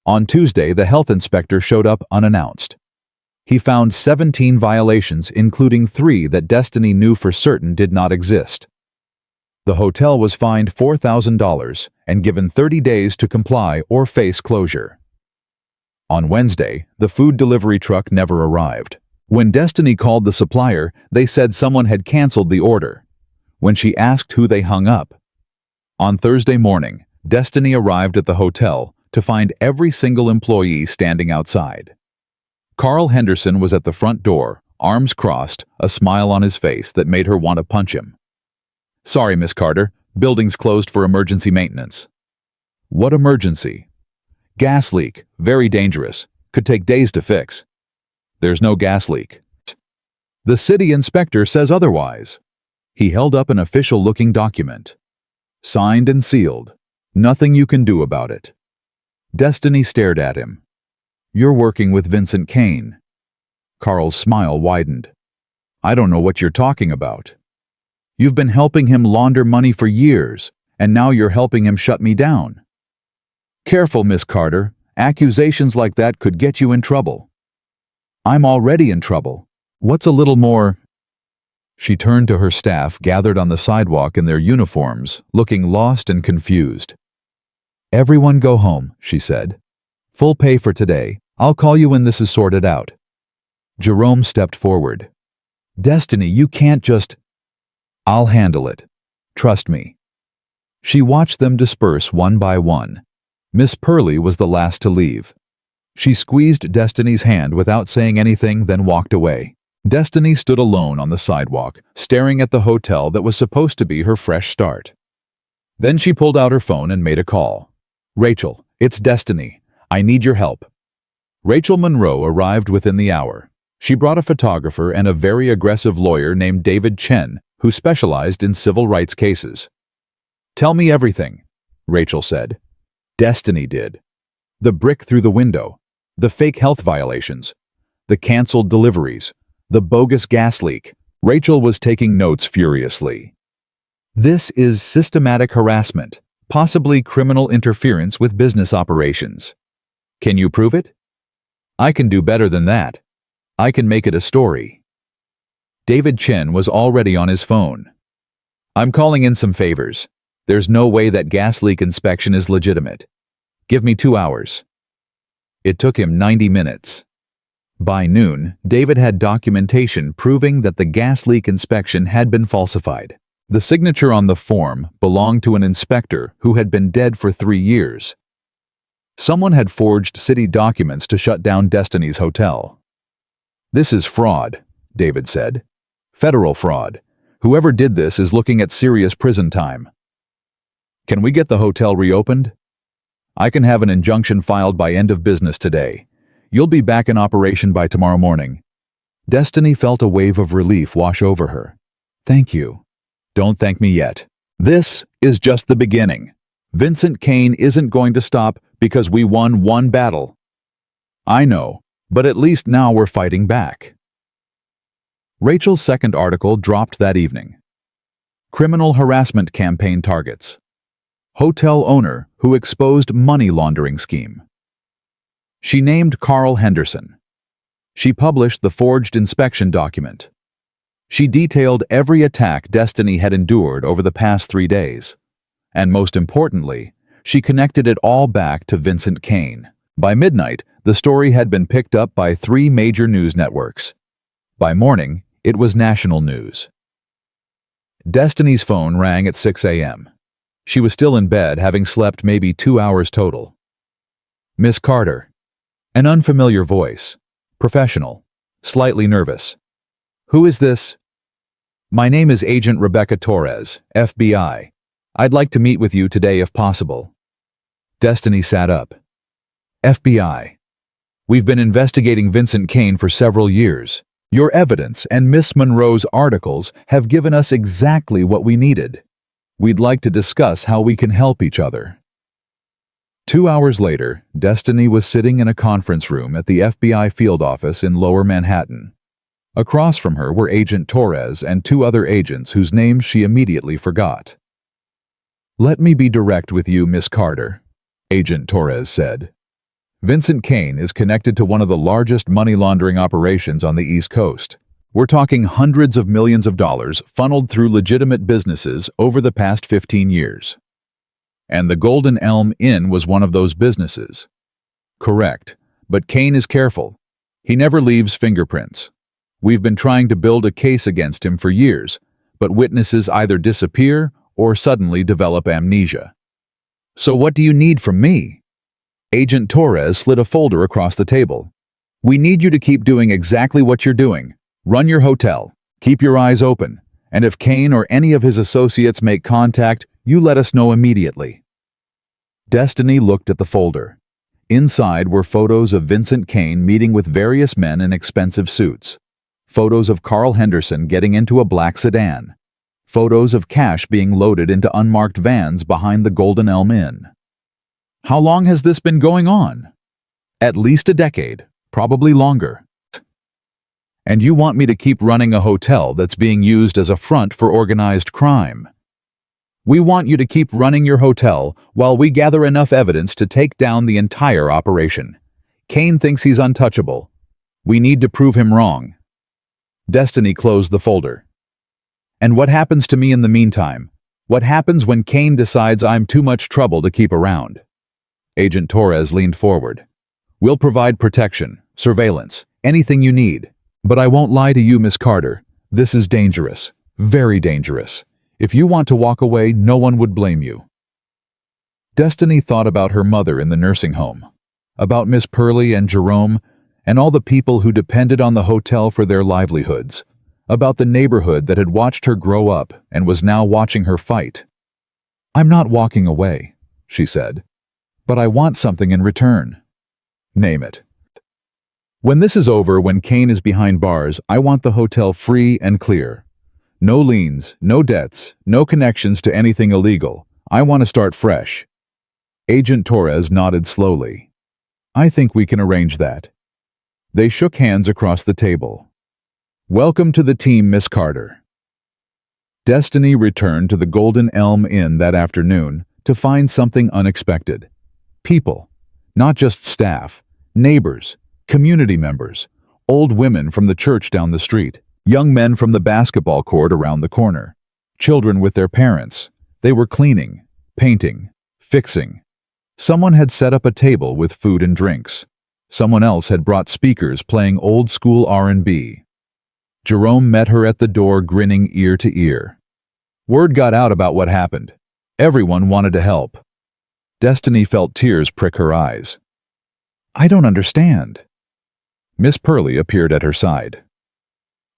On Tuesday, the health inspector showed up unannounced. He found 17 violations, including 3 that Destiny knew for certain did not exist. The hotel was fined $4,000 and given 30 days to comply or face closure. On Wednesday, the food delivery truck never arrived. When Destiny called the supplier, they said someone had canceled the order. When she asked who they hung up. On Thursday morning, Destiny arrived at the hotel to find every single employee standing outside. Carl Henderson was at the front door, arms crossed, a smile on his face that made her want to punch him. "Sorry, Miss Carter, building's closed for emergency maintenance." "What emergency?" "Gas leak, very dangerous, could take days to fix." "There's no gas leak." "The city inspector says otherwise." He held up an official-looking document. "Signed and sealed. Nothing you can do about it." Destiny stared at him. "You're working with Vincent Kane." Carl's smile widened. "I don't know what you're talking about." "You've been helping him launder money for years, and now you're helping him shut me down." "Careful, Miss Carter. Accusations like that could get you in trouble." "I'm already in trouble. What's a little more?" She turned to her staff gathered on the sidewalk in their uniforms, looking lost and confused. "Everyone go home," she said. "Full pay for today. I'll call you when this is sorted out. Jerome stepped forward. Destiny, you can't just... I'll handle it. Trust me. She watched them disperse one by one. Miss Purley was the last to leave. She squeezed Destiny's hand without saying anything, then walked away. Destiny stood alone on the sidewalk, staring at the hotel that was supposed to be her fresh start. Then she pulled out her phone and made a call. Rachel, it's Destiny. I need your help. Rachel Monroe arrived within the hour. She brought a photographer and a very aggressive lawyer named David Chen, who specialized in civil rights cases. Tell me everything, Rachel said. Destiny did. The brick through the window, the fake health violations, the canceled deliveries, the bogus gas leak. Rachel was taking notes furiously. This is systematic harassment, possibly criminal interference with business operations. Can you prove it? I can do better than that. I can make it a story. David Chen was already on his phone. I'm calling in some favors. There's no way that gas leak inspection is legitimate. Give me 2 hours. It took him 90 minutes. By noon, David had documentation proving that the gas leak inspection had been falsified. The signature on the form belonged to an inspector who had been dead for 3 years. Someone had forged city documents to shut down Destiny's hotel. This is fraud, David said. Federal fraud. Whoever did this is looking at serious prison time. Can we get the hotel reopened? I can have an injunction filed by end of business today. You'll be back in operation by tomorrow morning. Destiny felt a wave of relief wash over her. Thank you. Don't thank me yet. This is just the beginning. Vincent Kane isn't going to stop because we won one battle. I know, but at least now we're fighting back. Rachel's second article dropped that evening. Criminal harassment campaign targets. Hotel owner who exposed money laundering scheme. She named Carl Henderson. She published the forged inspection document. She detailed every attack Destiny had endured over the past 3 days. And most importantly, she connected it all back to Vincent Kane. By midnight, the story had been picked up by 3 major news networks. By morning, it was national news. Destiny's phone rang at 6 a.m. She was still in bed, having slept maybe 2 hours total. Miss Carter. An unfamiliar voice. Professional. Slightly nervous. Who is this? My name is Agent Rebecca Torres, FBI. I'd like to meet with you today if possible. Destiny sat up. FBI. We've been investigating Vincent Kane for several years. Your evidence and Miss Monroe's articles have given us exactly what we needed. We'd like to discuss how we can help each other. 2 hours later, Destiny was sitting in a conference room at the FBI field office in Lower Manhattan. Across from her were Agent Torres and 2 other agents whose names she immediately forgot. Let me be direct with you, Miss Carter, Agent Torres said. Vincent Kane is connected to one of the largest money laundering operations on the East Coast. We're talking hundreds of millions of dollars funneled through legitimate businesses over the past 15 years. And the Golden Elm Inn was one of those businesses. Correct, but Kane is careful. He never leaves fingerprints. We've been trying to build a case against him for years, but witnesses either disappear or suddenly develop amnesia. So what do you need from me? Agent Torres slid a folder across the table. We need you to keep doing exactly what you're doing. Run your hotel. Keep your eyes open. And if Kane or any of his associates make contact, you let us know immediately. Destiny looked at the folder. Inside were photos of Vincent Kane meeting with various men in expensive suits. Photos of Carl Henderson getting into a black sedan. Photos of cash being loaded into unmarked vans behind the Golden Elm Inn. How long has this been going on? At least a decade, probably longer. And you want me to keep running a hotel that's being used as a front for organized crime? We want you to keep running your hotel while we gather enough evidence to take down the entire operation. Kane thinks he's untouchable. We need to prove him wrong. Destiny closed the folder. And what happens to me in the meantime? What happens when Kane decides I'm too much trouble to keep around? Agent Torres leaned forward. We'll provide protection, surveillance, anything you need. But I won't lie to you, Miss Carter. This is dangerous. Very dangerous. If you want to walk away, no one would blame you." Destiny thought about her mother in the nursing home, about Miss Pearlie and Jerome, and all the people who depended on the hotel for their livelihoods, about the neighborhood that had watched her grow up and was now watching her fight. "I'm not walking away," she said, "but I want something in return." "Name it." "When this is over, when Kane is behind bars, I want the hotel free and clear. No liens, no debts, no connections to anything illegal. I want to start fresh." Agent Torres nodded slowly. "I think we can arrange that." They shook hands across the table. "Welcome to the team, Miss Carter." Destiny returned to the Golden Elm Inn that afternoon to find something unexpected. People, not just staff, neighbors, community members, old women from the church down the street, young men from the basketball court around the corner, children with their parents. They were cleaning, painting, fixing. Someone had set up a table with food and drinks. Someone else had brought speakers playing old-school R&B. Jerome met her at the door, grinning ear to ear. Word got out about what happened. Everyone wanted to help. Destiny felt tears prick her eyes. "I don't understand." Miss Pearlie appeared at her side.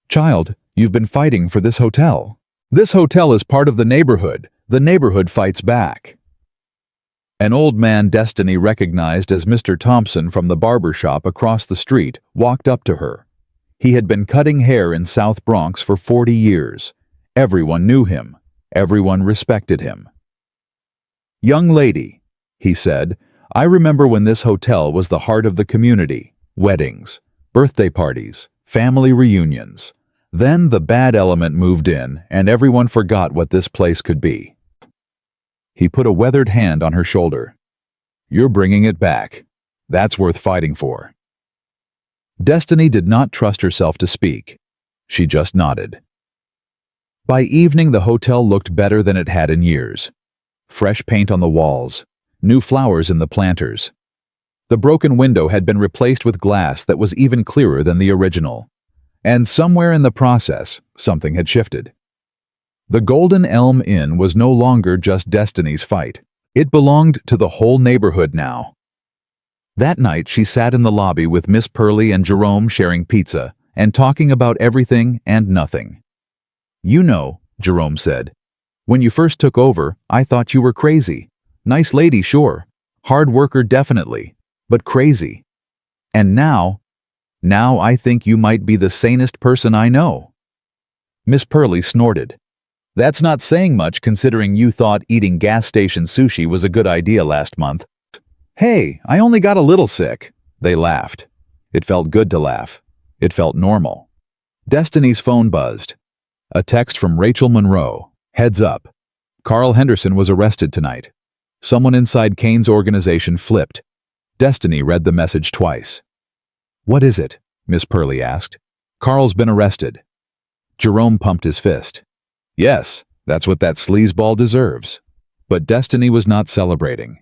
"Child, you've been fighting for this hotel. This hotel is part of the neighborhood. The neighborhood fights back." An old man Destiny recognized as Mr. Thompson from the barber shop across the street walked up to her. He had been cutting hair in South Bronx for 40 years. Everyone knew him. Everyone respected him. "Young lady," he said, "I remember when this hotel was the heart of the community. Weddings, birthday parties, family reunions. Then the bad element moved in, and everyone forgot what this place could be." He put a weathered hand on her shoulder. "You're bringing it back. That's worth fighting for." Destiny did not trust herself to speak. She just nodded. By evening, the hotel looked better than it had in years. Fresh paint on the walls, new flowers in the planters. The broken window had been replaced with glass that was even clearer than the original. And somewhere in the process, something had shifted. The Golden Elm Inn was no longer just Destiny's fight. It belonged to the whole neighborhood now. That night, she sat in the lobby with Miss Pearlie and Jerome, sharing pizza and talking about everything and nothing. "You know," Jerome said, "when you first took over, I thought you were crazy. Nice lady, sure. Hard worker, definitely. But crazy. And now I think you might be the sanest person I know." Miss Pearlie snorted. "That's not saying much considering you thought eating gas station sushi was a good idea last month." "Hey, I only got a little sick." They laughed. It felt good to laugh. It felt normal. Destiny's phone buzzed. A text from Rachel Monroe. "Heads up. Carl Henderson was arrested tonight." Someone inside Kane's organization flipped. Destiny read the message twice. "What is it?" Miss Pearlie asked. "Carl's been arrested." Jerome pumped his fist. "Yes, that's what that sleazeball deserves." But Destiny was not celebrating.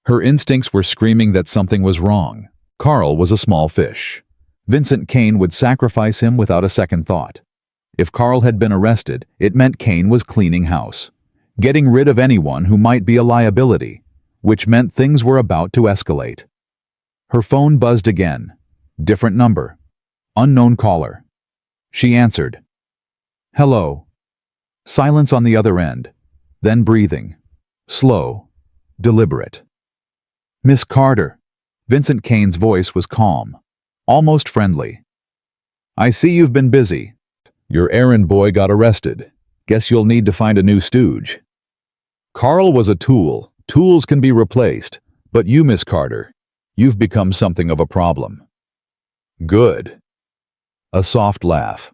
Her instincts were screaming that something was wrong. Carl was a small fish. Vincent Kane would sacrifice him without a second thought. If Carl had been arrested, it meant Kane was cleaning house, getting rid of anyone who might be a liability, which meant things were about to escalate. Her phone buzzed again. Different number. Unknown caller. She answered. "Hello." Silence on the other end, then breathing. Slow, deliberate. "Miss Carter." Vincent Kane's voice was calm, almost friendly. "I see you've been busy. Your errand boy got arrested. Guess you'll need to find a new stooge." "Carl was a tool. Tools can be replaced. But you, Miss Carter, you've become something of a problem." "Good." A soft laugh.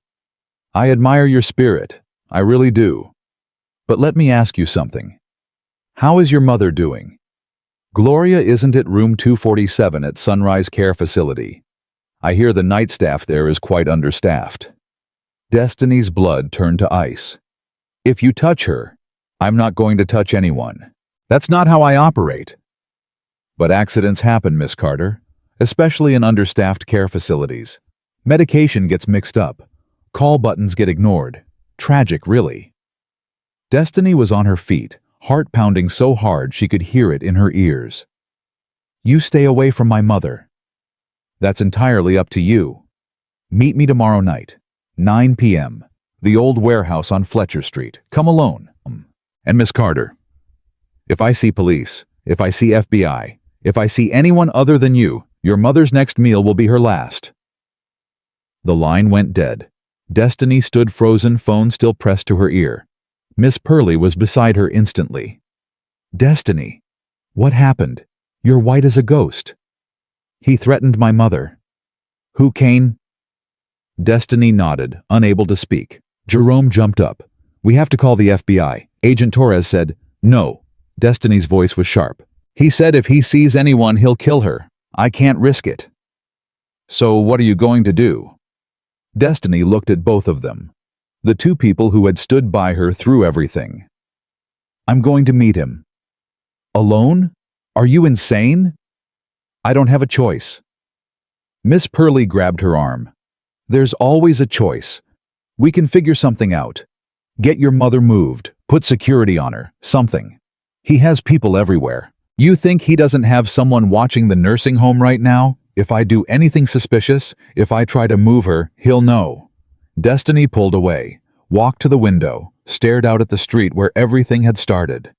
"I admire your spirit. I really do. But let me ask you something. How is your mother doing? Gloria isn't at room 247 at Sunrise Care Facility. I hear the night staff there is quite understaffed." Destiny's blood turned to ice. "If you touch her, I'm not going to touch anyone. That's not how I operate." "But accidents happen, Miss Carter. especially in understaffed care facilities. Medication gets mixed up. Call buttons get ignored. Tragic, really. Destiny was on her feet, heart pounding so hard she could hear it in her ears. You stay away from my mother. That's entirely up to you. Meet me tomorrow night, 9 p.m., the old warehouse on Fletcher Street. Come alone. And Miss Carter, if I see police, if I see FBI, if I see anyone other than you, your mother's next meal will be her last. The line went dead. Destiny stood frozen, phone still pressed to her ear. Miss Pearlie was beside her instantly. Destiny, what happened? You're white as a ghost. He threatened my mother. Who, Kane? Destiny nodded, unable to speak. Jerome jumped up. We have to call the FBI. Agent Torres said, No. Destiny's voice was sharp. He said if he sees anyone, he'll kill her. I can't risk it. So what are you going to do? Destiny looked at both of them. The two people who had stood by her through everything. I'm going to meet him. Alone? Are you insane? I don't have a choice. Miss Pearlie grabbed her arm. There's always a choice. We can figure something out. Get your mother moved. Put security on her. Something. He has people everywhere. You think he doesn't have someone watching the nursing home right now? If I do anything suspicious, if I try to move her, he'll know. Destiny pulled away, walked to the window, stared out at the street where everything had started.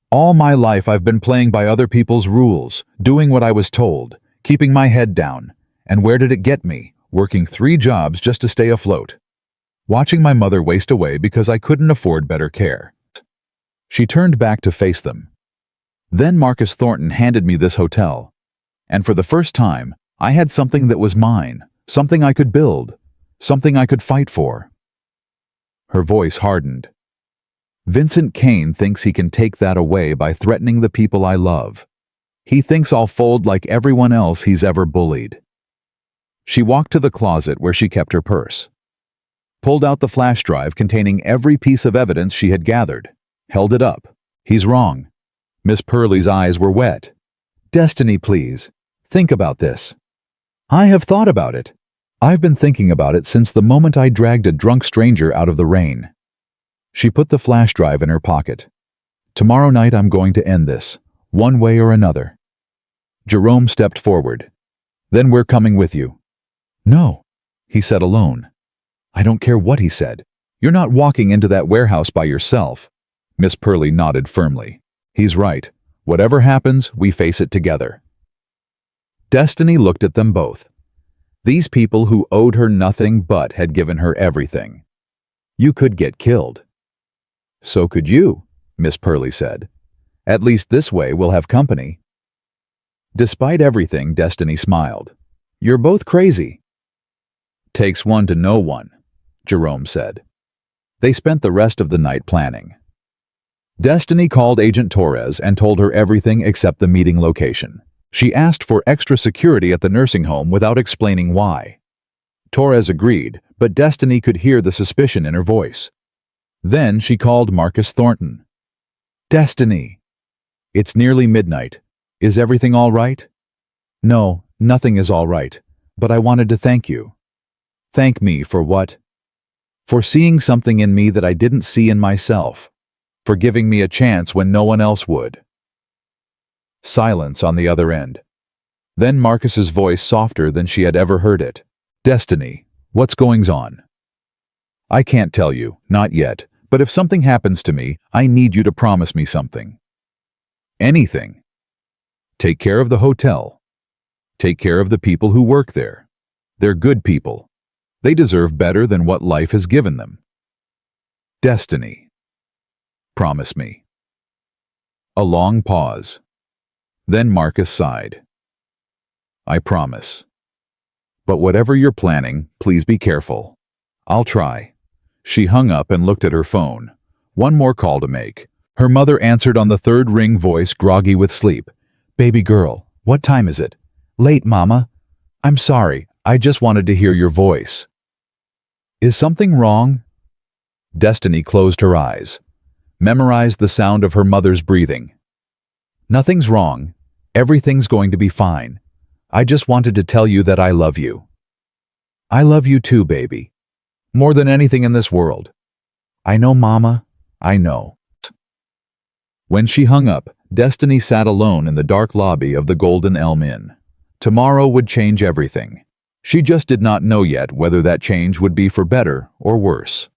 All my life I've been playing by other people's rules, doing what I was told, keeping my head down. And where did it get me? Working 3 jobs just to stay afloat. Watching my mother waste away because I couldn't afford better care. She turned back to face them. Then Marcus Thornton handed me this hotel. And for the first time, I had something that was mine, something I could build, something I could fight for. Her voice hardened. Vincent Kane thinks he can take that away by threatening the people I love. He thinks I'll fold like everyone else he's ever bullied. She walked to the closet where she kept her purse. Pulled out the flash drive containing every piece of evidence she had gathered. Held it up. He's wrong. Miss Pearlie's eyes were wet. Destiny, please. Think about this. I have thought about it. I've been thinking about it since the moment I dragged a drunk stranger out of the rain. She put the flash drive in her pocket. Tomorrow night I'm going to end this, one way or another. Jerome stepped forward. Then we're coming with you. No, he said alone. I don't care what he said. You're not walking into that warehouse by yourself. Miss Pearlie nodded firmly. He's right. Whatever happens, we face it together. Destiny looked at them both. These people who owed her nothing but had given her everything. You could get killed. So could you, Miss Pearlie said. At least this way we'll have company. Despite everything, Destiny smiled. You're both crazy. Takes one to know one, Jerome said. They spent the rest of the night planning. Destiny called Agent Torres and told her everything except the meeting location. She asked for extra security at the nursing home without explaining why. Torres agreed, but Destiny could hear the suspicion in her voice. Then she called Marcus Thornton. Destiny! It's nearly midnight. Is everything all right? No, nothing is all right, but I wanted to thank you. Thank me for what? For seeing something in me that I didn't see in myself. For giving me a chance when no one else would. Silence on the other end. Then Marcus's voice softer than she had ever heard it. Destiny, what's goings on? I can't tell you, not yet, but if something happens to me, I need you to promise me something. Anything. Take care of the hotel. Take care of the people who work there. They're good people. They deserve better than what life has given them. Destiny. Promise me. A long pause. Then Marcus sighed. I promise. But whatever you're planning, please be careful. I'll try. She hung up and looked at her phone. One more call to make. Her mother answered on the third ring, voice groggy with sleep. Baby girl, what time is it? Late, Mama. I'm sorry, I just wanted to hear your voice. Is something wrong? Destiny closed her eyes. Memorized the sound of her mother's breathing. Nothing's wrong. Everything's going to be fine. I just wanted to tell you that I love you. I love you too, baby. More than anything in this world. I know, Mama. I know. When she hung up, Destiny sat alone in the dark lobby of the Golden Elm Inn. Tomorrow would change everything. She just did not know yet whether that change would be for better or worse.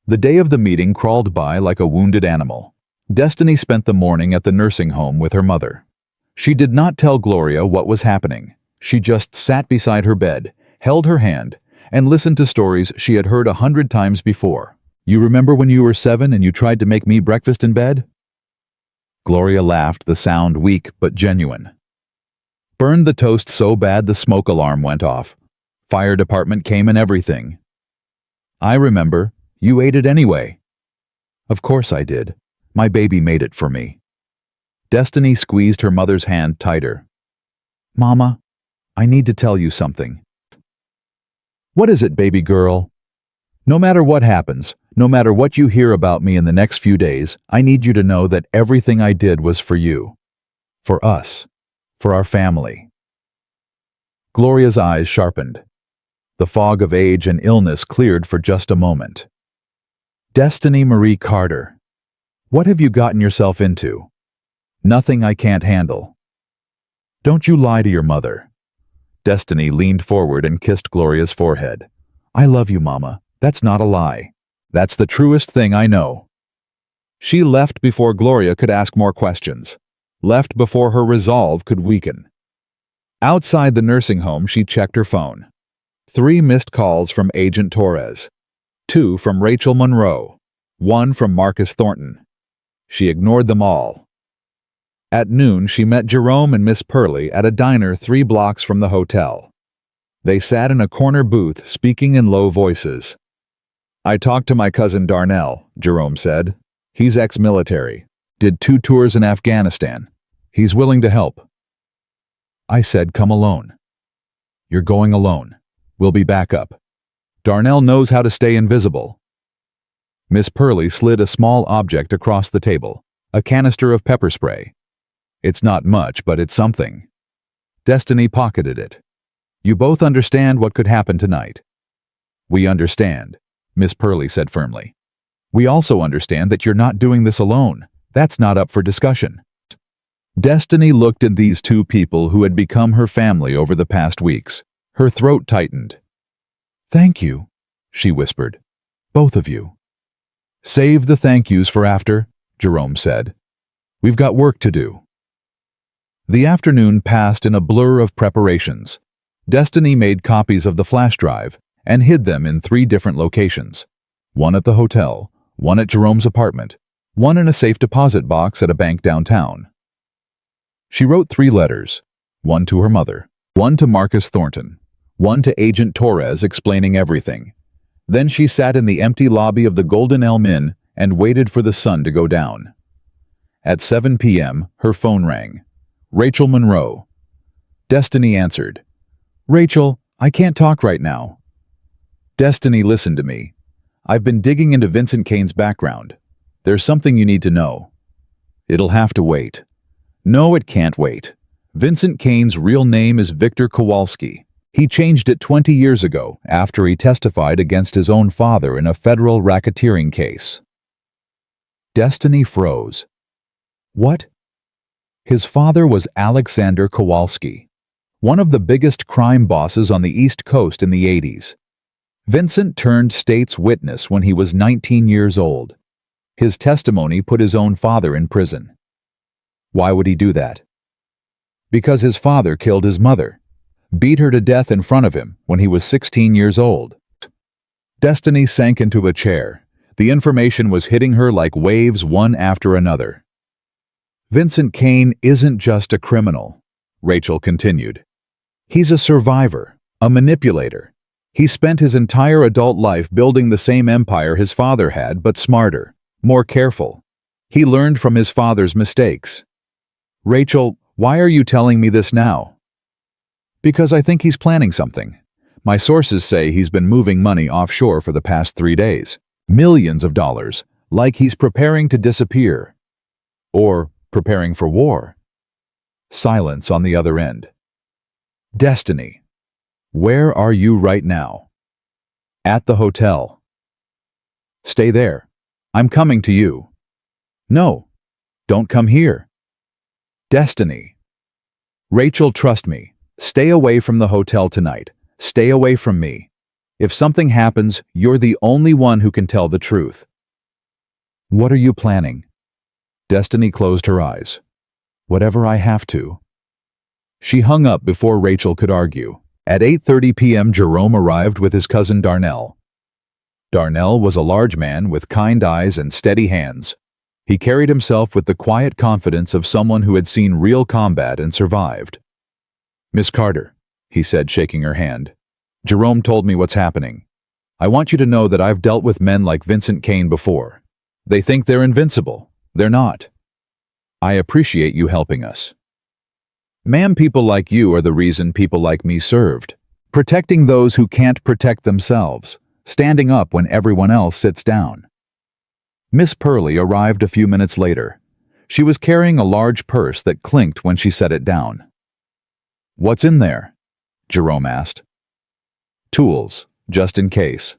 The day of the meeting crawled by like a wounded animal. Destiny spent the morning at the nursing home with her mother. She did not tell Gloria what was happening. She just sat beside her bed, held her hand, and listened to stories she had heard 100 times before. You remember when you were 7 and you tried to make me breakfast in bed? Gloria laughed, the sound weak but genuine. Burned the toast so bad the smoke alarm went off. Fire department came and everything. I remember. You ate it anyway. Of course I did. My baby made it for me. Destiny squeezed her mother's hand tighter. Mama, I need to tell you something. What is it, baby girl? No matter what happens, no matter what you hear about me in the next few days, I need you to know that everything I did was for you. For us. For our family. Gloria's eyes sharpened. The fog of age and illness cleared for just a moment. Destiny Marie Carter, what have you gotten yourself into? Nothing I can't handle. Don't you lie to your mother. Destiny leaned forward and kissed Gloria's forehead. I love you, Mama. That's not a lie. That's the truest thing I know. She left before Gloria could ask more questions. Left before her resolve could weaken. Outside the nursing home, she checked her phone. 3 missed calls from Agent Torres. 2 from Rachel Monroe. 1 from Marcus Thornton. She ignored them all. At noon, she met Jerome and Miss Purley at a diner 3 blocks from the hotel. They sat in a corner booth, speaking in low voices. I talked to my cousin Darnell, Jerome said. He's ex-military. Did 2 tours in Afghanistan. He's willing to help. I said, come alone. You're going alone. We'll be back up. Darnell knows how to stay invisible. Miss Purley slid a small object across the table, a canister of pepper spray. It's not much, but it's something. Destiny pocketed it. You both understand what could happen tonight. We understand, Miss Purley said firmly. We also understand that you're not doing this alone. That's not up for discussion. Destiny looked at these 2 people who had become her family over the past weeks. Her throat tightened. Thank you, she whispered. Both of you. Save the thank yous for after, Jerome said. We've got work to do. The afternoon passed in a blur of preparations. Destiny made copies of the flash drive and hid them in 3 different locations. 1 at the hotel, 1 at Jerome's apartment, 1 in a safe deposit box at a bank downtown. She wrote 3 letters, 1 to her mother, 1 to Marcus Thornton, 1 to Agent Torres explaining everything. Then she sat in the empty lobby of the Golden Elm Inn and waited for the sun to go down. At 7 p.m., her phone rang. Rachel Monroe. Destiny answered. Rachel, I can't talk right now. Destiny, listen to me. I've been digging into Vincent Kane's background. There's something you need to know. It'll have to wait. No, it can't wait. Vincent Kane's real name is Victor Kowalski. He changed it 20 years ago after he testified against his own father in a federal racketeering case. Destiny froze. What? His father was Alexander Kowalski, one of the biggest crime bosses on the East Coast in the 80s. Vincent turned state's witness when he was 19 years old. His testimony put his own father in prison. Why would he do that? Because his father killed his mother, beat her to death in front of him when he was 16 years old. Destiny sank into a chair. The information was hitting her like waves, one after another. Vincent Kane isn't just a criminal, Rachel continued. He's a survivor, a manipulator. He spent his entire adult life building the same empire his father had, but smarter, more careful. He learned from his father's mistakes. Rachel, why are you telling me this now? Because I think he's planning something. My sources say he's been moving money offshore for the past 3 days. Millions of dollars, like he's preparing to disappear. Or preparing for war. Silence on the other end. Destiny, where are you right now? At the hotel. Stay there. I'm coming to you. No, don't come here. Destiny. Rachel, trust me. Stay away from the hotel tonight. Stay away from me. If something happens, you're the only one who can tell the truth. What are you planning? Destiny closed her eyes. Whatever I have to. She hung up before Rachel could argue. At 8:30 p.m. Jerome arrived with his cousin Darnell. Darnell was a large man with kind eyes and steady hands. He carried himself with the quiet confidence of someone who had seen real combat and survived. Miss Carter, he said, shaking her hand. Jerome told me what's happening. I want you to know that I've dealt with men like Vincent Kane before. They think they're invincible. They're not. I appreciate you helping us. Ma'am, people like you are the reason people like me served. Protecting those who can't protect themselves. Standing up when everyone else sits down. Miss Purley arrived a few minutes later. She was carrying a large purse that clinked when she set it down. What's in there? Jerome asked. Tools, just in case.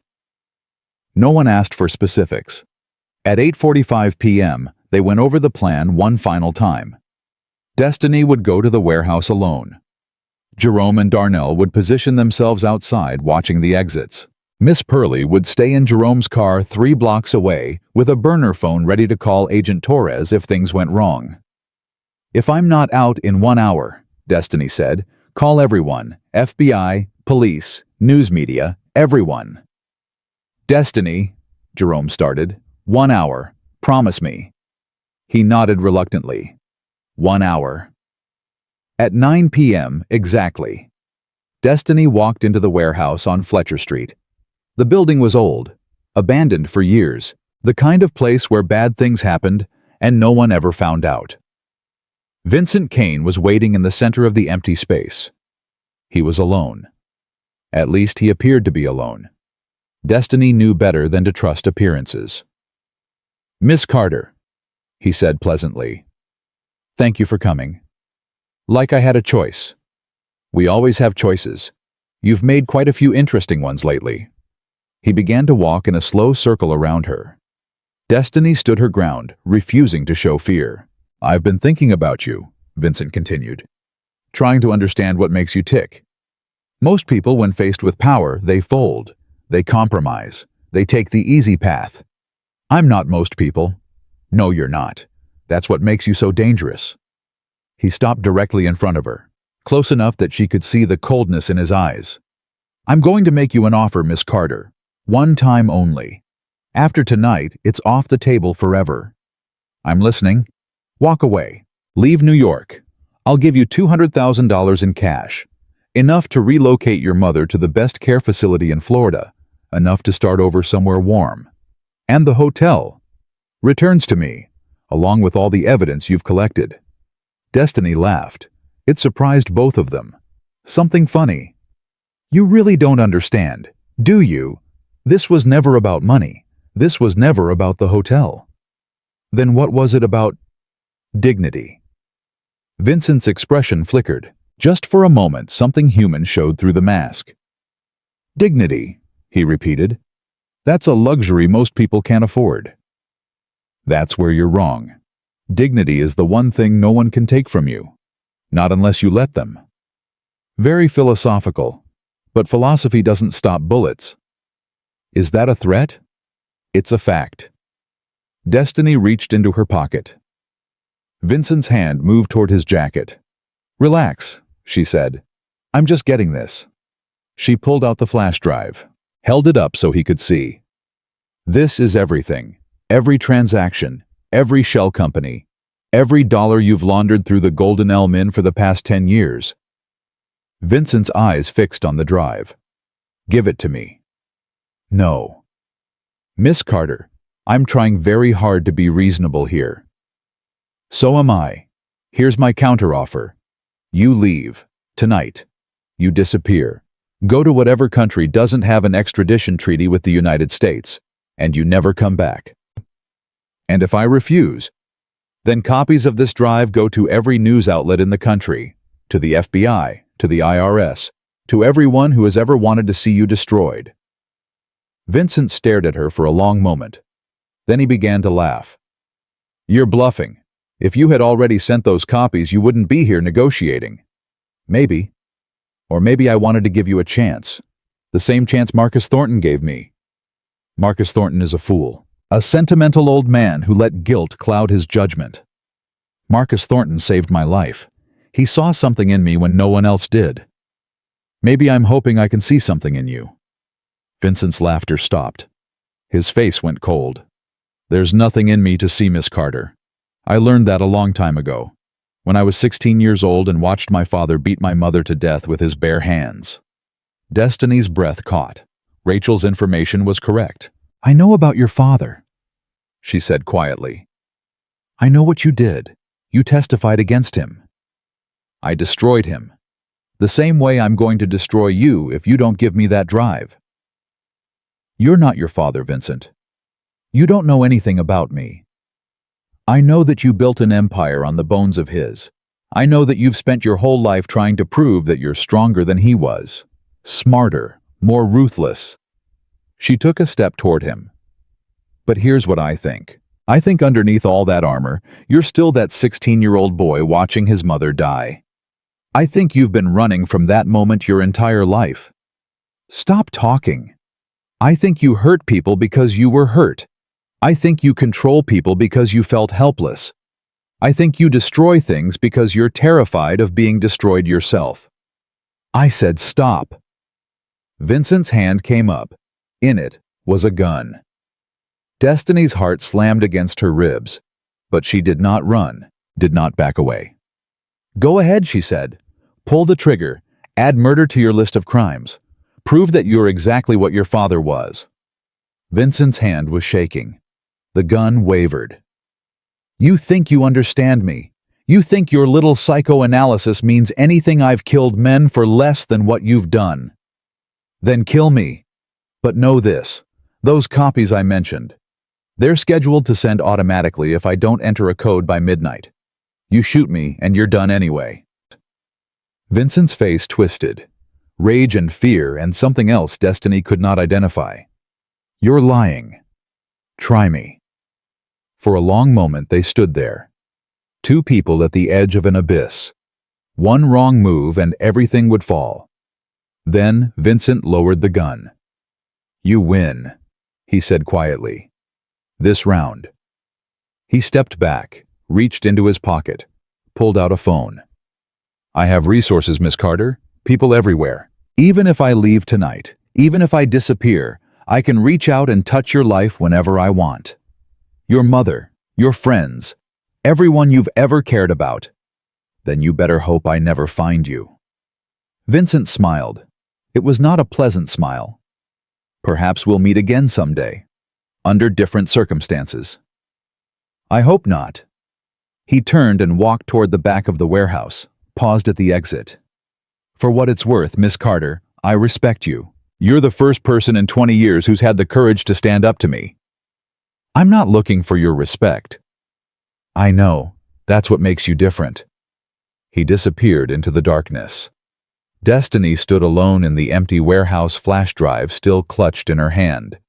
No one asked for specifics. At 8:45 p.m., they went over the plan one final time. Destiny would go to the warehouse alone. Jerome and Darnell would position themselves outside watching the exits. Miss Purley would stay in Jerome's car 3 blocks away with a burner phone ready to call Agent Torres if things went wrong. If I'm not out in 1 hour, Destiny said, call everyone, FBI, police, news media, everyone. Destiny, Jerome started, 1 hour, promise me. He nodded reluctantly. 1 hour. At 9 p.m. exactly. Destiny walked into the warehouse on Fletcher Street. The building was old, abandoned for years, the kind of place where bad things happened and no one ever found out. Vincent Kane was waiting in the center of the empty space. He was alone. At least he appeared to be alone. Destiny knew better than to trust appearances. Miss Carter, he said pleasantly. Thank you for coming. Like I had a choice. We always have choices. You've made quite a few interesting ones lately. He began to walk in a slow circle around her. Destiny stood her ground, refusing to show fear. I've been thinking about you, Vincent continued, trying to understand what makes you tick. Most people, when faced with power, they fold, they compromise, they take the easy path. I'm not most people. No, you're not. That's what makes you so dangerous. He stopped directly in front of her, close enough that she could see the coldness in his eyes. I'm going to make you an offer, Miss Carter. One time only. After tonight, it's off the table forever. I'm listening. Walk away. Leave New York. I'll give you $200,000 in cash. Enough to relocate your mother to the best care facility in Florida. Enough to start over somewhere warm. And the hotel returns to me, along with all the evidence you've collected. Destiny laughed. It surprised both of them. Something funny. You really don't understand, do you? This was never about money. This was never about the hotel. Then what was it about? Dignity. Vincent's expression flickered. Just for a moment, something human showed through the mask. Dignity, he repeated. That's a luxury most people can't afford. That's where you're wrong. Dignity is the one thing no one can take from you. Not unless you let them. Very philosophical. But philosophy doesn't stop bullets. Is that a threat? It's a fact. Destiny reached into her pocket. Vincent's hand moved toward his jacket. Relax, she said. I'm just getting this. She pulled out the flash drive, held it up so he could see. This is everything. Every transaction, every shell company, every dollar you've laundered through the Golden Elm Inn for the past 10 years. Vincent's eyes fixed on the drive. Give it to me. No. Miss Carter, I'm trying very hard to be reasonable here. So am I. Here's my counteroffer. You leave. Tonight. You disappear. Go to whatever country doesn't have an extradition treaty with the United States, and you never come back. And if I refuse, then copies of this drive go to every news outlet in the country. to the FBI, to the IRS, to everyone who has ever wanted to see you destroyed." Vincent stared at her for a long moment. Then he began to laugh. "You're bluffing. If you had already sent those copies, you wouldn't be here negotiating." "Maybe. Or maybe I wanted to give you a chance. The same chance Marcus Thornton gave me." Marcus Thornton is a fool. A sentimental old man who let guilt cloud his judgment. Marcus Thornton saved my life. He saw something in me when no one else did. Maybe I'm hoping I can see something in you." Vincent's laughter stopped. His face went cold. "There's nothing in me to see, Miss Carter. I learned that a long time ago, when I was 16 years old and watched my father beat my mother to death with his bare hands." Destiny's breath caught. Rachel's information was correct. "I know about your father," she said quietly. "I know what you did. You testified against him. I destroyed him. The same way I'm going to destroy you if you don't give me that drive." "You're not your father, Vincent. You don't know anything about me. I know that you built an empire on the bones of his. I know that you've spent your whole life trying to prove that you're stronger than he was. Smarter, more ruthless." She took a step toward him. "But here's what I think. I think underneath all that armor, you're still that 16-year-old boy watching his mother die. I think you've been running from that moment your entire life. Stop talking. I think you hurt people because you were hurt. I think you control people because you felt helpless. I think you destroy things because you're terrified of being destroyed yourself." I said stop. Vincent's hand came up. In it was a gun. Destiny's heart slammed against her ribs, but she did not run, did not back away. "Go ahead," she said. "Pull the trigger. Add murder to your list of crimes. Prove that you're exactly what your father was." Vincent's hand was shaking. The gun wavered. "You think you understand me. You think your little psychoanalysis means anything. I've killed men for less than what you've done. Then kill me. But know this. Those copies I mentioned, they're scheduled to send automatically if I don't enter a code by midnight. You shoot me and you're done anyway." Vincent's face twisted. Rage and fear and something else Destiny could not identify. "You're lying. Try me." For a long moment they stood there. Two people at the edge of an abyss. One wrong move and everything would fall. Then Vincent lowered the gun. "You win," he said quietly. "This round." He stepped back, reached into his pocket, pulled out a phone. "I have resources, Miss Carter. People everywhere. Even if I leave tonight, even if I disappear, I can reach out and touch your life whenever I want. Your mother, your friends, everyone you've ever cared about. Then you better hope I never find you." Vincent smiled. It was not a pleasant smile. "Perhaps we'll meet again someday, under different circumstances." "I hope not." He turned and walked toward the back of the warehouse, paused at the exit. "For what it's worth, Miss Carter, I respect you. You're the first person in 20 years who's had the courage to stand up to me. I'm not looking for your respect." "I know. That's what makes you different." He disappeared into the darkness. Destiny stood alone in the empty warehouse, flash drive still clutched in her hand.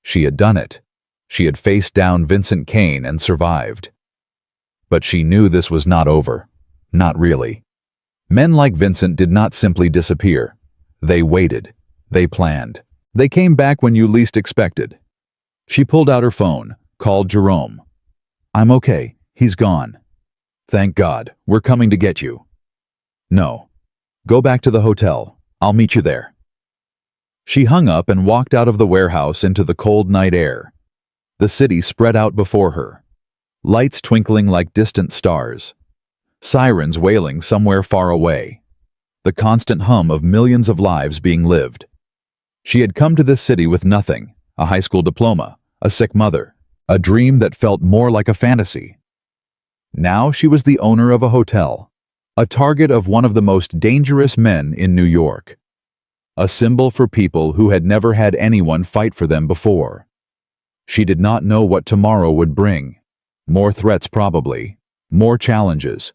She had done it. She had faced down Vincent Kane and survived. But she knew this was not over. Not really. Men like Vincent did not simply disappear. They waited. They planned. They came back when you least expected. She pulled out her phone, called Jerome. "I'm okay. He's gone." "Thank God. We're coming to get you." "No. Go back to the hotel. I'll meet you there." She hung up and walked out of the warehouse into the cold night air. The city spread out before her. Lights twinkling like distant stars. Sirens wailing somewhere far away. The constant hum of millions of lives being lived. She had come to this city with nothing, a high school diploma, a sick mother, a dream that felt more like a fantasy. Now she was the owner of a hotel, a target of one of the most dangerous men in New York. A symbol for people who had never had anyone fight for them before. She did not know what tomorrow would bring. More threats probably, more challenges.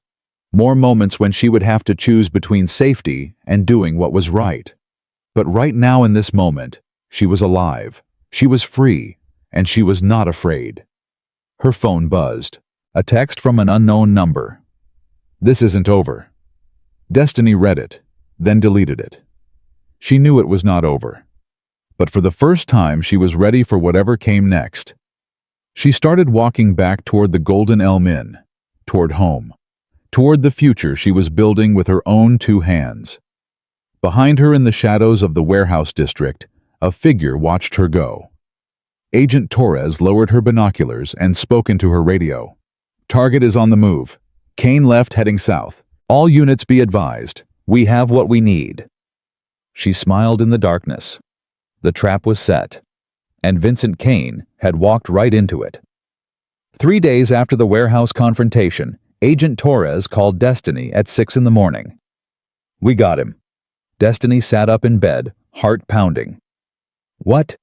More moments when she would have to choose between safety and doing what was right. But right now in this moment, she was alive, she was free, and she was not afraid. Her phone buzzed. A text from an unknown number. "This isn't over." Destiny read it, then deleted it. She knew it was not over. But for the first time, she was ready for whatever came next. She started walking back toward the Golden Elm Inn, toward home, toward the future she was building with her own two hands. Behind her in the shadows of the warehouse district, a figure watched her go. Agent Torres lowered her binoculars and spoke into her radio. "Target is on the move. Kane left heading south. All units be advised. We have what we need." She smiled in the darkness. The trap was set, and Vincent Kane had walked right into it. 3 days after the warehouse confrontation, Agent Torres called Destiny at 6 in the morning. "We got him." Destiny sat up in bed, heart pounding. "What?"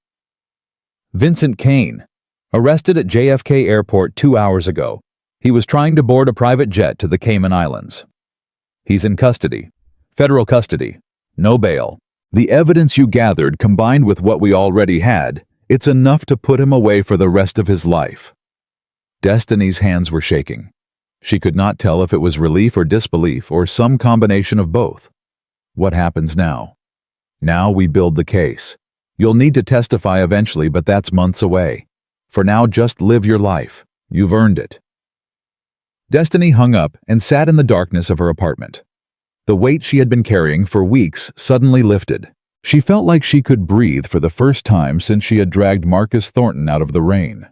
"Vincent Kane, arrested at JFK Airport 2 hours ago. He was trying to board a private jet to the Cayman Islands. He's in custody. Federal custody. No bail. The evidence you gathered combined with what we already had, it's enough to put him away for the rest of his life." Destiny's hands were shaking. She could not tell if it was relief or disbelief or some combination of both. "What happens now?" "Now we build the case. You'll need to testify eventually, but that's months away. For now, just live your life. You've earned it." Destiny hung up and sat in the darkness of her apartment. The weight she had been carrying for weeks suddenly lifted. She felt like she could breathe for the first time since she had dragged Marcus Thornton out of the rain.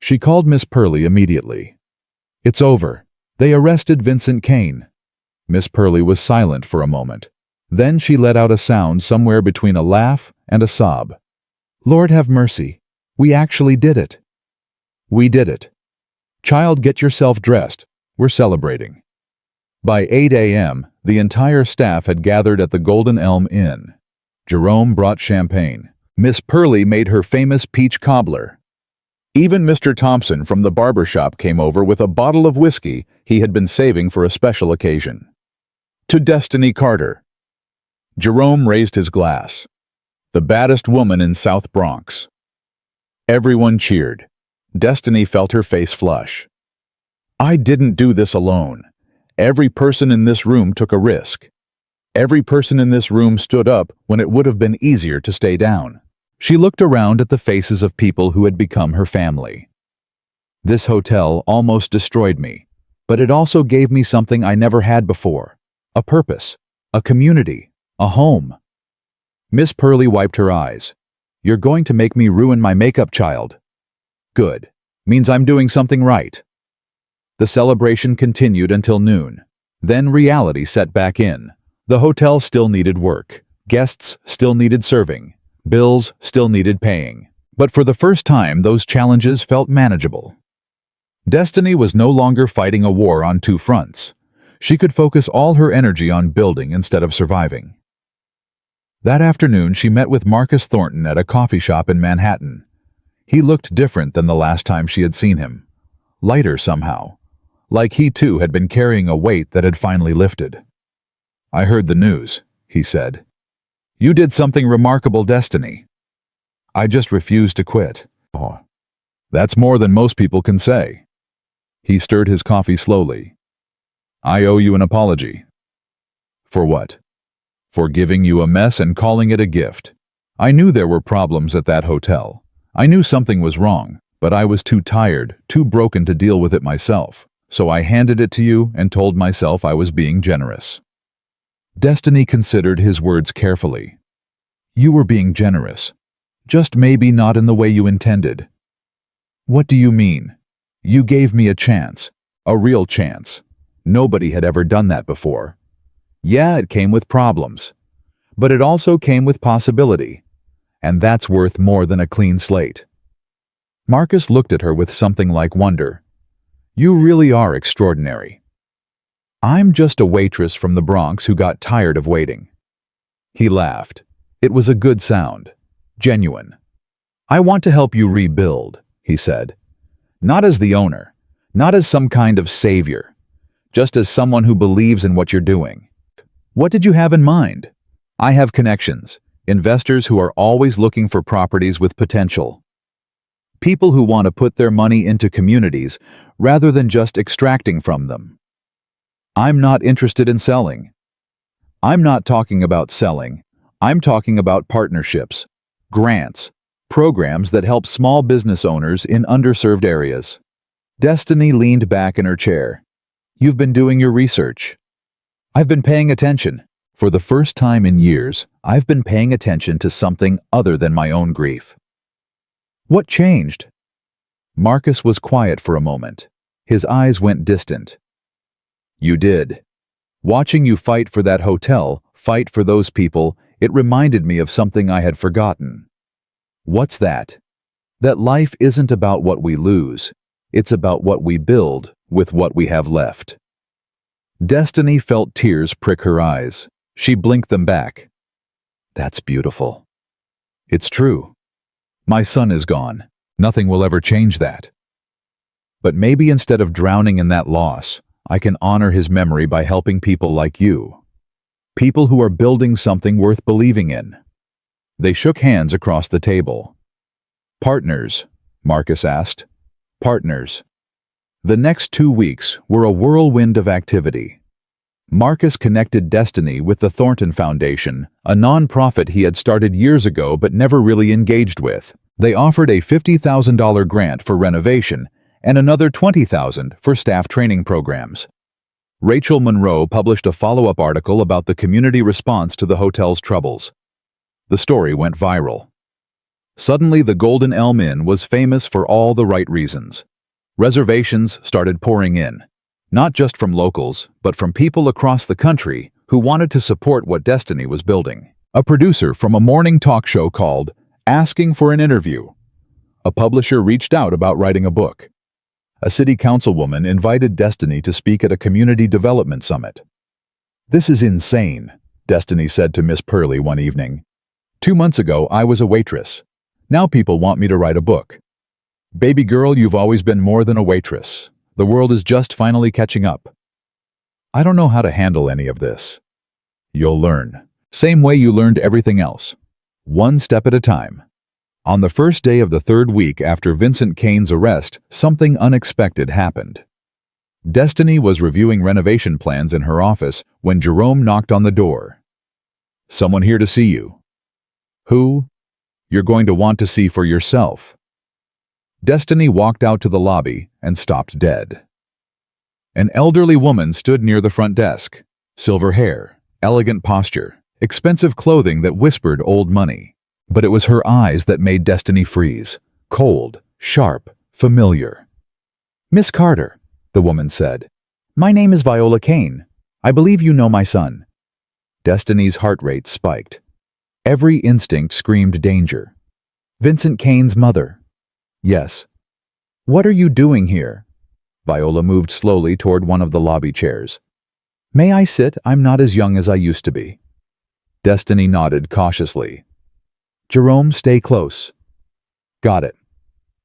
She called Miss Purley immediately. "It's over. They arrested Vincent Kane." Miss Purley was silent for a moment. Then she let out a sound somewhere between a laugh and a sob. "Lord have mercy. We actually did it." "We did it. Child, get yourself dressed. We're celebrating." By 8 a.m., the entire staff had gathered at the Golden Elm Inn. Jerome brought champagne. Miss Purley made her famous peach cobbler. Even Mr. Thompson from the barber shop came over with a bottle of whiskey he had been saving for a special occasion. "To Destiny Carter." Jerome raised his glass. "The baddest woman in South Bronx." Everyone cheered. Destiny felt her face flush. "I didn't do this alone. Every person in this room took a risk. Every person in this room stood up when it would have been easier to stay down." She looked around at the faces of people who had become her family. "This hotel almost destroyed me, but it also gave me something I never had before. A purpose, a community, a home." Miss Purley wiped her eyes. "You're going to make me ruin my makeup, child." "Good. Means I'm doing something right." The celebration continued until noon. Then reality set back in. The hotel still needed work. Guests still needed serving. Bills still needed paying. But for the first time, those challenges felt manageable. Destiny was no longer fighting a war on two fronts. She could focus all her energy on building instead of surviving. That afternoon, she met with Marcus Thornton at a coffee shop in Manhattan. He looked different than the last time she had seen him. Lighter somehow. Like he too had been carrying a weight that had finally lifted. "I heard the news," he said. "You did something remarkable, Destiny." "I just refused to quit." "Oh, that's more than most people can say." He stirred his coffee slowly. "I owe you an apology." "For what?" "For giving you a mess and calling it a gift. I knew there were problems at that hotel. I knew something was wrong, but I was too tired, too broken to deal with it myself. So I handed it to you and told myself I was being generous." Destiny considered his words carefully. "You were being generous. Just maybe not in the way you intended." "What do you mean?" "You gave me a chance. A real chance. Nobody had ever done that before. Yeah, it came with problems. But it also came with possibility. And that's worth more than a clean slate." Marcus looked at her with something like wonder. "You really are extraordinary." "I'm just a waitress from the Bronx who got tired of waiting." He laughed. It was a good sound. Genuine. "I want to help you rebuild," he said. "Not as the owner. Not as some kind of savior. just as someone who believes in what you're doing. What did you have in mind? I have connections, investors who are always looking for properties with potential. People who want to put their money into communities rather than just extracting from them. I'm not interested in selling. I'm not talking about selling. I'm talking about partnerships, grants, programs that help small business owners in underserved areas. Destiny leaned back in her chair. You've been doing your research. I've been paying attention. For the first time in years, I've been paying attention to something other than my own grief. What changed? Marcus was quiet for a moment. His eyes went distant. You did. Watching you fight for that hotel, fight for those people, it reminded me of something I had forgotten. What's that? That life isn't about what we lose. It's about what we build with what we have left. Destiny felt tears prick her eyes. She blinked them back. That's beautiful. It's true. My son is gone. Nothing will ever change that. But maybe instead of drowning in that loss, I can honor his memory by helping people like you. People who are building something worth believing in. They shook hands across the table. Partners, Marcus asked. Partners. The next 2 weeks were a whirlwind of activity. Marcus connected Destiny with the Thornton Foundation, a non-profit he had started years ago but never really engaged with. They offered a $50,000 grant for renovation and another $20,000 for staff training programs. Rachel Monroe published a follow-up article about the community response to the hotel's troubles. The story went viral. Suddenly, the Golden Elm Inn was famous for all the right reasons. Reservations started pouring in, not just from locals, but from people across the country who wanted to support what Destiny was building. A producer from a morning talk show called, asking for an interview. A publisher reached out about writing a book. A city councilwoman invited Destiny to speak at a community development summit. This is insane, Destiny said to Miss Purley one evening. 2 months ago, I was a waitress. Now people want me to write a book. Baby girl, you've always been more than a waitress. The world is just finally catching up. I don't know how to handle any of this. You'll learn. Same way you learned everything else. One step at a time. On the first day of the 3rd week after Vincent Kane's arrest, something unexpected happened. Destiny was reviewing renovation plans in her office when Jerome knocked on the door. Someone here to see you. Who? You're going to want to see for yourself. Destiny walked out to the lobby and stopped dead. An elderly woman stood near the front desk. Silver hair, elegant posture, expensive clothing that whispered old money. But it was her eyes that made Destiny freeze. Cold, sharp, familiar. Miss Carter, the woman said. My name is Viola Kane. I believe you know my son. Destiny's heart rate spiked. Every instinct screamed danger. Vincent Kane's mother. Yes. What are you doing here? Viola moved slowly toward one of the lobby chairs. May I sit? I'm not as young as I used to be. Destiny nodded cautiously. Jerome, stay close. Got it.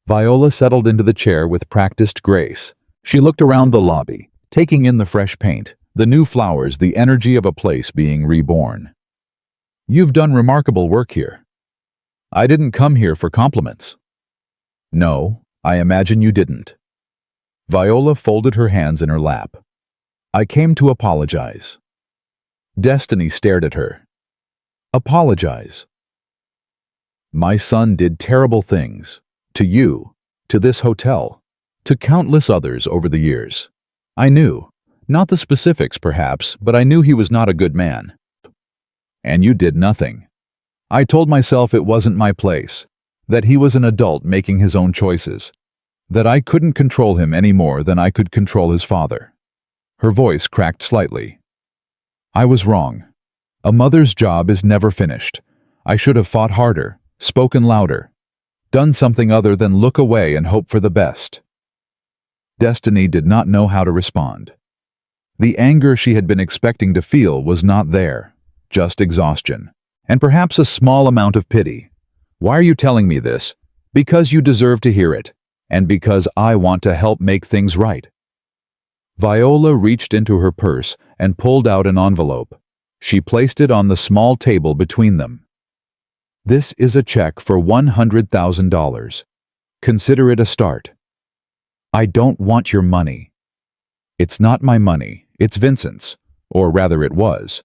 Viola settled into the chair with practiced grace. She looked around the lobby, taking in the fresh paint, the new flowers, the energy of a place being reborn. You've done remarkable work here. I didn't come here for compliments. No, I imagine you didn't. Viola folded her hands in her lap. I came to apologize. Destiny stared at her. Apologize. My son did terrible things. To you, to this hotel, to countless others over the years. I knew, not the specifics perhaps, but I knew he was not a good man. And you did nothing. I told myself it wasn't my place, that he was an adult making his own choices, that I couldn't control him any more than I could control his father. Her voice cracked slightly. I was wrong. A mother's job is never finished. I should have fought harder, spoken louder, done something other than look away and hope for the best. Destiny did not know how to respond. The anger she had been expecting to feel was not there, just exhaustion, and perhaps a small amount of pity. Why are you telling me this? Because you deserve to hear it, and because I want to help make things right. Viola reached into her purse and pulled out an envelope. She placed it on the small table between them. This is a check for $100,000. Consider it a start. I don't want your money. It's not my money, it's Vincent's, or rather it was.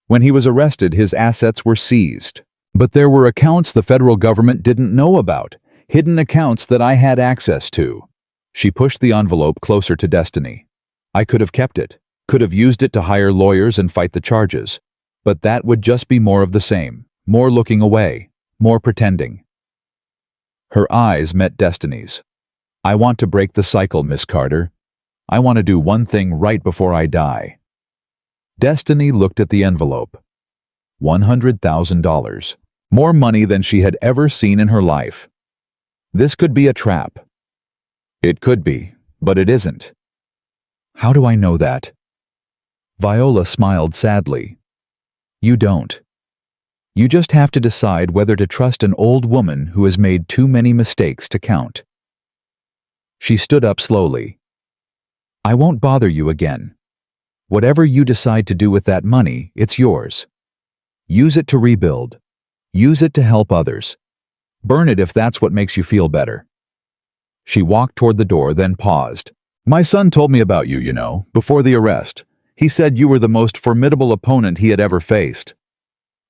When he was arrested, his assets were seized. But there were accounts the federal government didn't know about, hidden accounts that I had access to. She pushed the envelope closer to Destiny. I could have kept it, could have used it to hire lawyers and fight the charges. But that would just be more of the same, more looking away, more pretending. Her eyes met Destiny's. I want to break the cycle, Miss Carter. I want to do one thing right before I die. Destiny looked at the envelope. $100,000. More money than she had ever seen in her life. This could be a trap. It could be, but it isn't. How do I know that? Viola smiled sadly. You don't. You just have to decide whether to trust an old woman who has made too many mistakes to count. She stood up slowly. I won't bother you again. Whatever you decide to do with that money, it's yours. Use it to rebuild. Use it to help others. Burn it if that's what makes you feel better. She walked toward the door, then paused. My son told me about you, before the arrest. He said you were the most formidable opponent he had ever faced.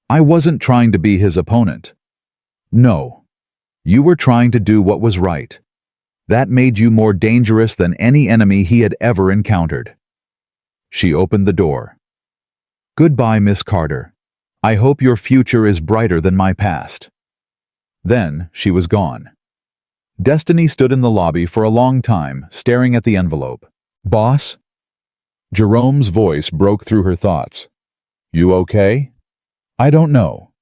I wasn't trying to be his opponent. No. You were trying to do what was right. That made you more dangerous than any enemy he had ever encountered. She opened the door. Goodbye, Miss Carter. I hope your future is brighter than my past. Then she was gone. Destiny stood in the lobby for a long time, staring at the envelope. Boss? Jerome's voice broke through her thoughts. You okay? I don't know.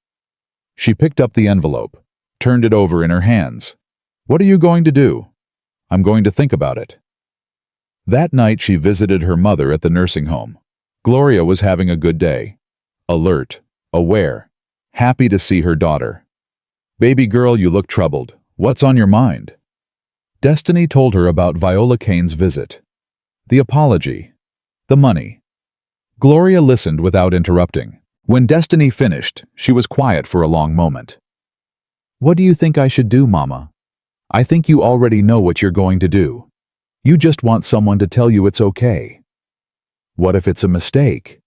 She picked up the envelope, turned it over in her hands. What are you going to do? I'm going to think about it. That night she visited her mother at the nursing home. Gloria was having a good day. Alert, aware, happy to see her daughter. Baby girl, you look troubled. What's on your mind? Destiny told her about Viola Kane's visit. The apology. The money. Gloria listened without interrupting. When Destiny finished, she was quiet for a long moment. What do you think I should do, Mama? I think you already know what you're going to do. You just want someone to tell you it's okay. What if it's a mistake?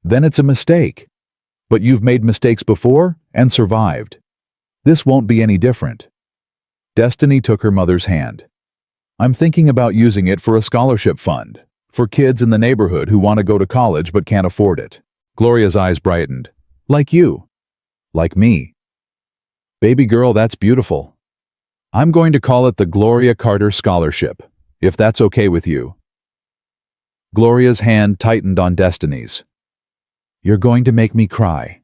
Then it's a mistake. But you've made mistakes before and survived. This won't be any different. Destiny took her mother's hand. I'm thinking about using it for a scholarship fund, for kids in the neighborhood who want to go to college but can't afford it. Gloria's eyes brightened. Like you. Like me. Baby girl, that's beautiful. I'm going to call it the Gloria Carter Scholarship, if that's okay with you. Gloria's hand tightened on Destiny's. You're going to make me cry.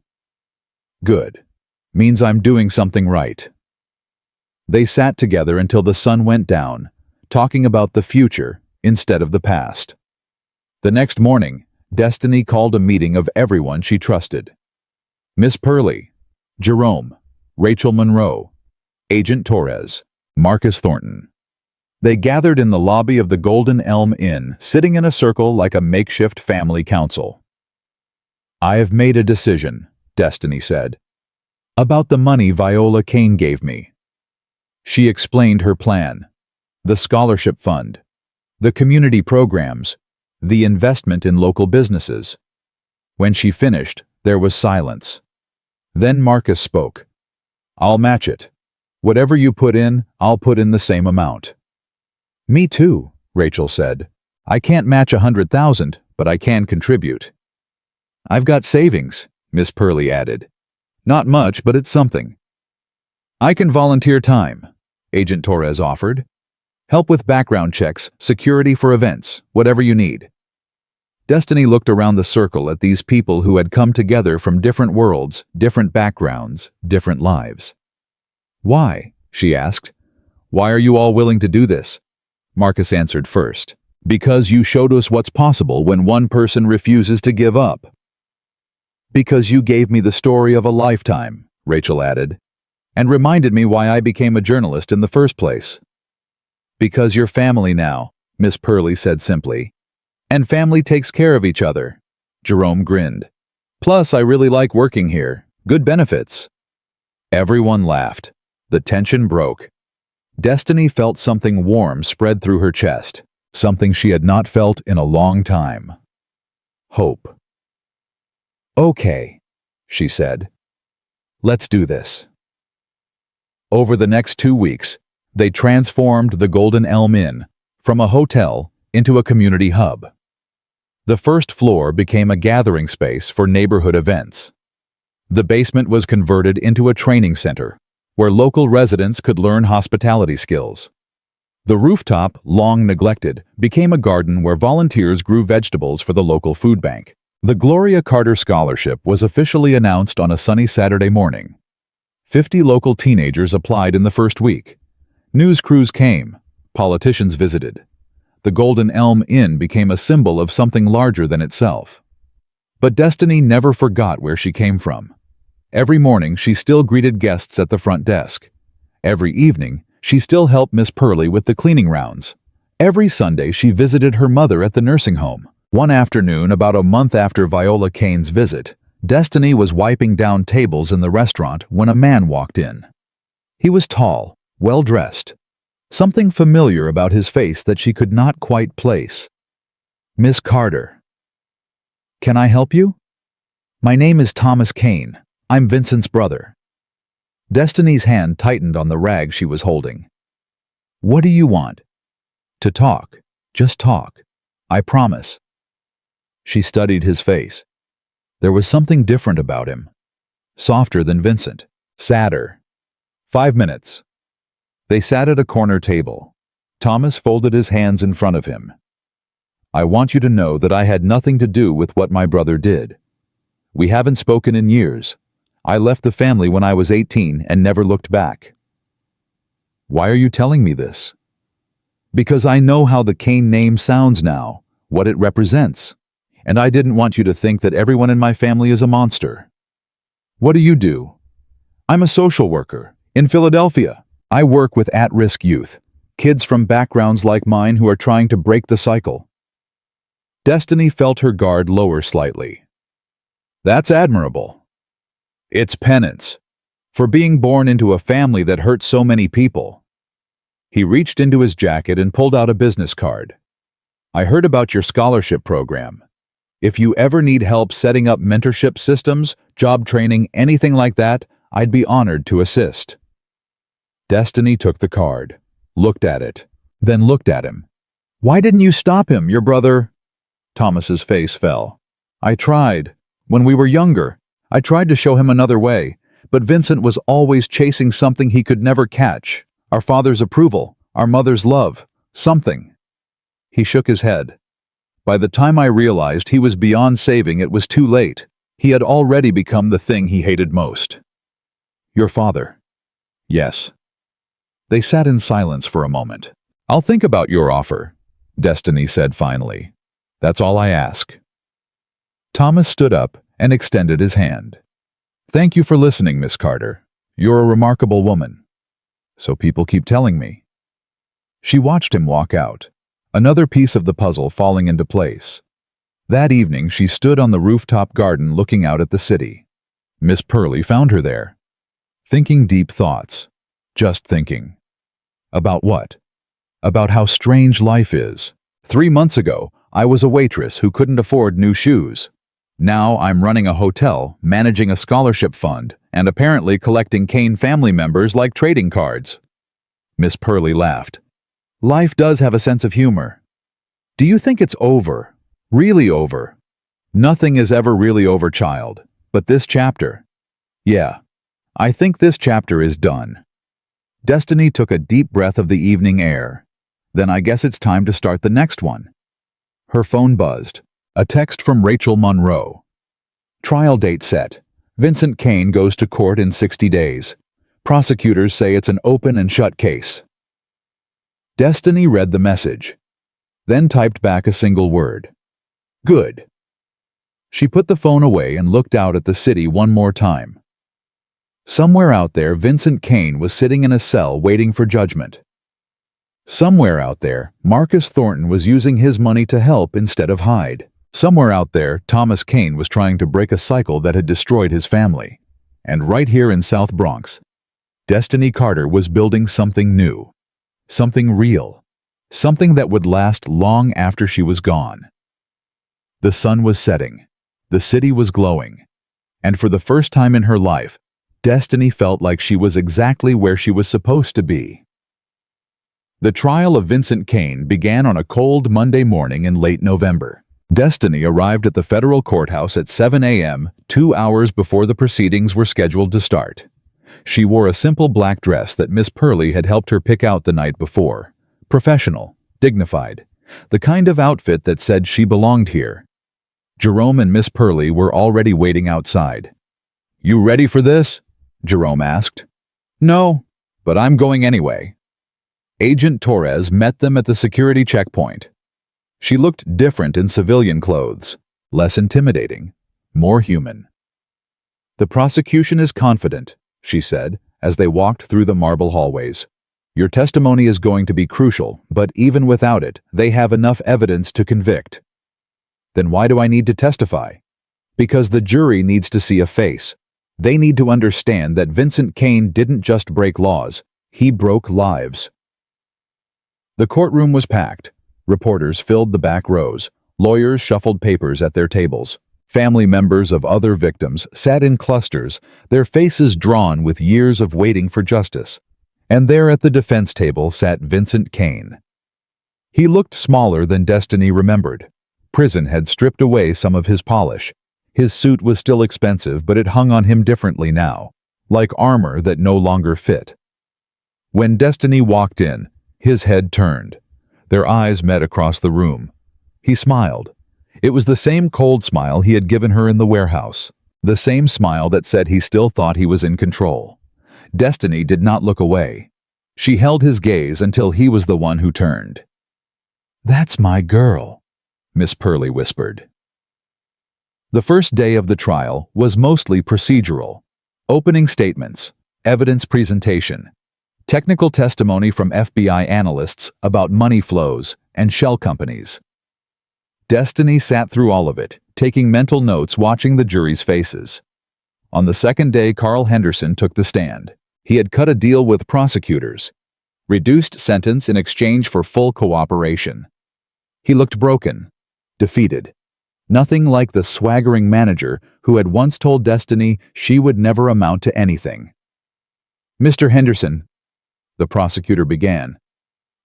Good. Means I'm doing something right. They sat together until the sun went down, talking about the future instead of the past. The next morning, Destiny called a meeting of everyone she trusted. Miss Purley, Jerome, Rachel Monroe, Agent Torres, Marcus Thornton. They gathered in the lobby of the Golden Elm Inn, sitting in a circle like a makeshift family council. I have made a decision, Destiny said, about the money Viola Kane gave me. She explained her plan, the scholarship fund, the community programs, the investment in local businesses. When she finished, there was silence. Then Marcus spoke. I'll match it. Whatever you put in, I'll put in the same amount. Me too, Rachel said. I can't match 100,000, but I can contribute. I've got savings, Miss Purley added. Not much, but it's something. I can volunteer time, Agent Torres offered. Help with background checks, security for events, whatever you need. Destiny looked around the circle at these people who had come together from different worlds, different backgrounds, different lives. Why? She asked. Why are you all willing to do this? Marcus answered first. Because you showed us what's possible when one person refuses to give up. Because you gave me the story of a lifetime, Rachel added, and reminded me why I became a journalist in the first place. Because you're family now, Miss Purley said simply. And family takes care of each other. Jerome grinned. Plus, I really like working here. Good benefits. Everyone laughed. The tension broke. Destiny felt something warm spread through her chest, something she had not felt in a long time. Hope. Okay, she said. Let's do this. Over the next 2 weeks, they transformed the Golden Elm Inn from a hotel into a community hub. The first floor became a gathering space for neighborhood events. The basement was converted into a training center where local residents could learn hospitality skills. The rooftop, long neglected, became a garden where volunteers grew vegetables for the local food bank. The Gloria Carter Scholarship was officially announced on a sunny Saturday morning. 50 local teenagers applied in the first week. News crews came. Politicians visited. The Golden Elm Inn became a symbol of something larger than itself. But Destiny never forgot where she came from. Every morning, she still greeted guests at the front desk. Every evening, she still helped Miss Purley with the cleaning rounds. Every Sunday, she visited her mother at the nursing home. One afternoon, about a month after Viola Kane's visit, Destiny was wiping down tables in the restaurant when a man walked in. He was tall, well-dressed. Something familiar about his face that she could not quite place. Miss Carter. Can I help you? My name is Thomas Kane. I'm Vincent's brother. Destiny's hand tightened on the rag she was holding. What do you want? To talk. Just talk. I promise. She studied his face. There was something different about him. Softer than Vincent. Sadder. 5 minutes. They sat at a corner table. Thomas folded his hands in front of him. I want you to know that I had nothing to do with what my brother did. We haven't spoken in years. I left the family when I was 18 and never looked back. Why are you telling me this? Because I know how the Kane name sounds now, what it represents, and I didn't want you to think that everyone in my family is a monster. What do you do? I'm a social worker in Philadelphia. I work with at-risk youth, kids from backgrounds like mine who are trying to break the cycle. Destiny felt her guard lower slightly. That's admirable. It's penance for being born into a family that hurt so many people. He reached into his jacket and pulled out a business card. I heard about your scholarship program. If you ever need help setting up mentorship systems, job training, anything like that, I'd be honored to assist. Destiny took the card, looked at it, then looked at him. Why didn't you stop him, your brother? Thomas's face fell. I tried. When we were younger, I tried to show him another way, but Vincent was always chasing something he could never catch. Our father's approval, our mother's love, something. He shook his head. By the time I realized he was beyond saving, it was too late. He had already become the thing he hated most. Your father. Yes. They sat in silence for a moment. I'll think about your offer, Destiny said finally. That's all I ask. Thomas stood up and extended his hand. Thank you for listening, Miss Carter. You're a remarkable woman. So people keep telling me. She watched him walk out, another piece of the puzzle falling into place. That evening, she stood on the rooftop garden looking out at the city. Miss Purley found her there, thinking deep thoughts, just thinking. About what? About how strange life is. 3 months ago, I was a waitress who couldn't afford new shoes. Now I'm running a hotel, managing a scholarship fund, and apparently collecting Kane family members like trading cards. Miss Purley laughed. Life does have a sense of humor. Do you think it's over? Really over? Nothing is ever really over, child. But this chapter? Yeah. I think this chapter is done. Destiny took a deep breath of the evening air. Then I guess it's time to start the next one. Her phone buzzed. A text from Rachel Monroe. Trial date set. Vincent Kane goes to court in 60 days. Prosecutors say it's an open and shut case. Destiny read the message, then typed back a single word. Good. She put the phone away and looked out at the city one more time. Somewhere out there, Vincent Kane was sitting in a cell waiting for judgment. Somewhere out there, Marcus Thornton was using his money to help instead of hide. Somewhere out there, Thomas Kane was trying to break a cycle that had destroyed his family. And right here in South Bronx, Destiny Carter was building something new, something real, something that would last long after she was gone. The sun was setting, the city was glowing, and for the first time in her life, Destiny felt like she was exactly where she was supposed to be. The trial of Vincent Kane began on a cold Monday morning in late November. Destiny arrived at the federal courthouse at 7 a.m., 2 hours before the proceedings were scheduled to start. She wore a simple black dress that Miss Purley had helped her pick out the night before. Professional, dignified, the kind of outfit that said she belonged here. Jerome and Miss Purley were already waiting outside. "You ready for this?" Jerome asked. "No, but I'm going anyway." Agent Torres met them at the security checkpoint. She looked different in civilian clothes, less intimidating, more human. "The prosecution is confident," she said, as they walked through the marble hallways. "Your testimony is going to be crucial, but even without it, they have enough evidence to convict." "Then why do I need to testify?" "Because the jury needs to see a face. They need to understand that Vincent Kane didn't just break laws, he broke lives." The courtroom was packed. Reporters filled the back rows. Lawyers shuffled papers at their tables. Family members of other victims sat in clusters, their faces drawn with years of waiting for justice. And there at the defense table sat Vincent Kane. He looked smaller than Destiny remembered. Prison had stripped away some of his polish. His suit was still expensive, but it hung on him differently now, like armor that no longer fit. When Destiny walked in, his head turned. Their eyes met across the room. He smiled. It was the same cold smile he had given her in the warehouse, the same smile that said he still thought he was in control. Destiny did not look away. She held his gaze until he was the one who turned. "That's my girl," Miss Purley whispered. The first day of the trial was mostly procedural. Opening statements, evidence presentation, technical testimony from FBI analysts about money flows and shell companies. Destiny sat through all of it, taking mental notes, watching the jury's faces. On the second day, Carl Henderson took the stand. He had cut a deal with prosecutors. Reduced sentence in exchange for full cooperation. He looked broken, defeated. Nothing like the swaggering manager who had once told Destiny she would never amount to anything. "Mr. Henderson," the prosecutor began,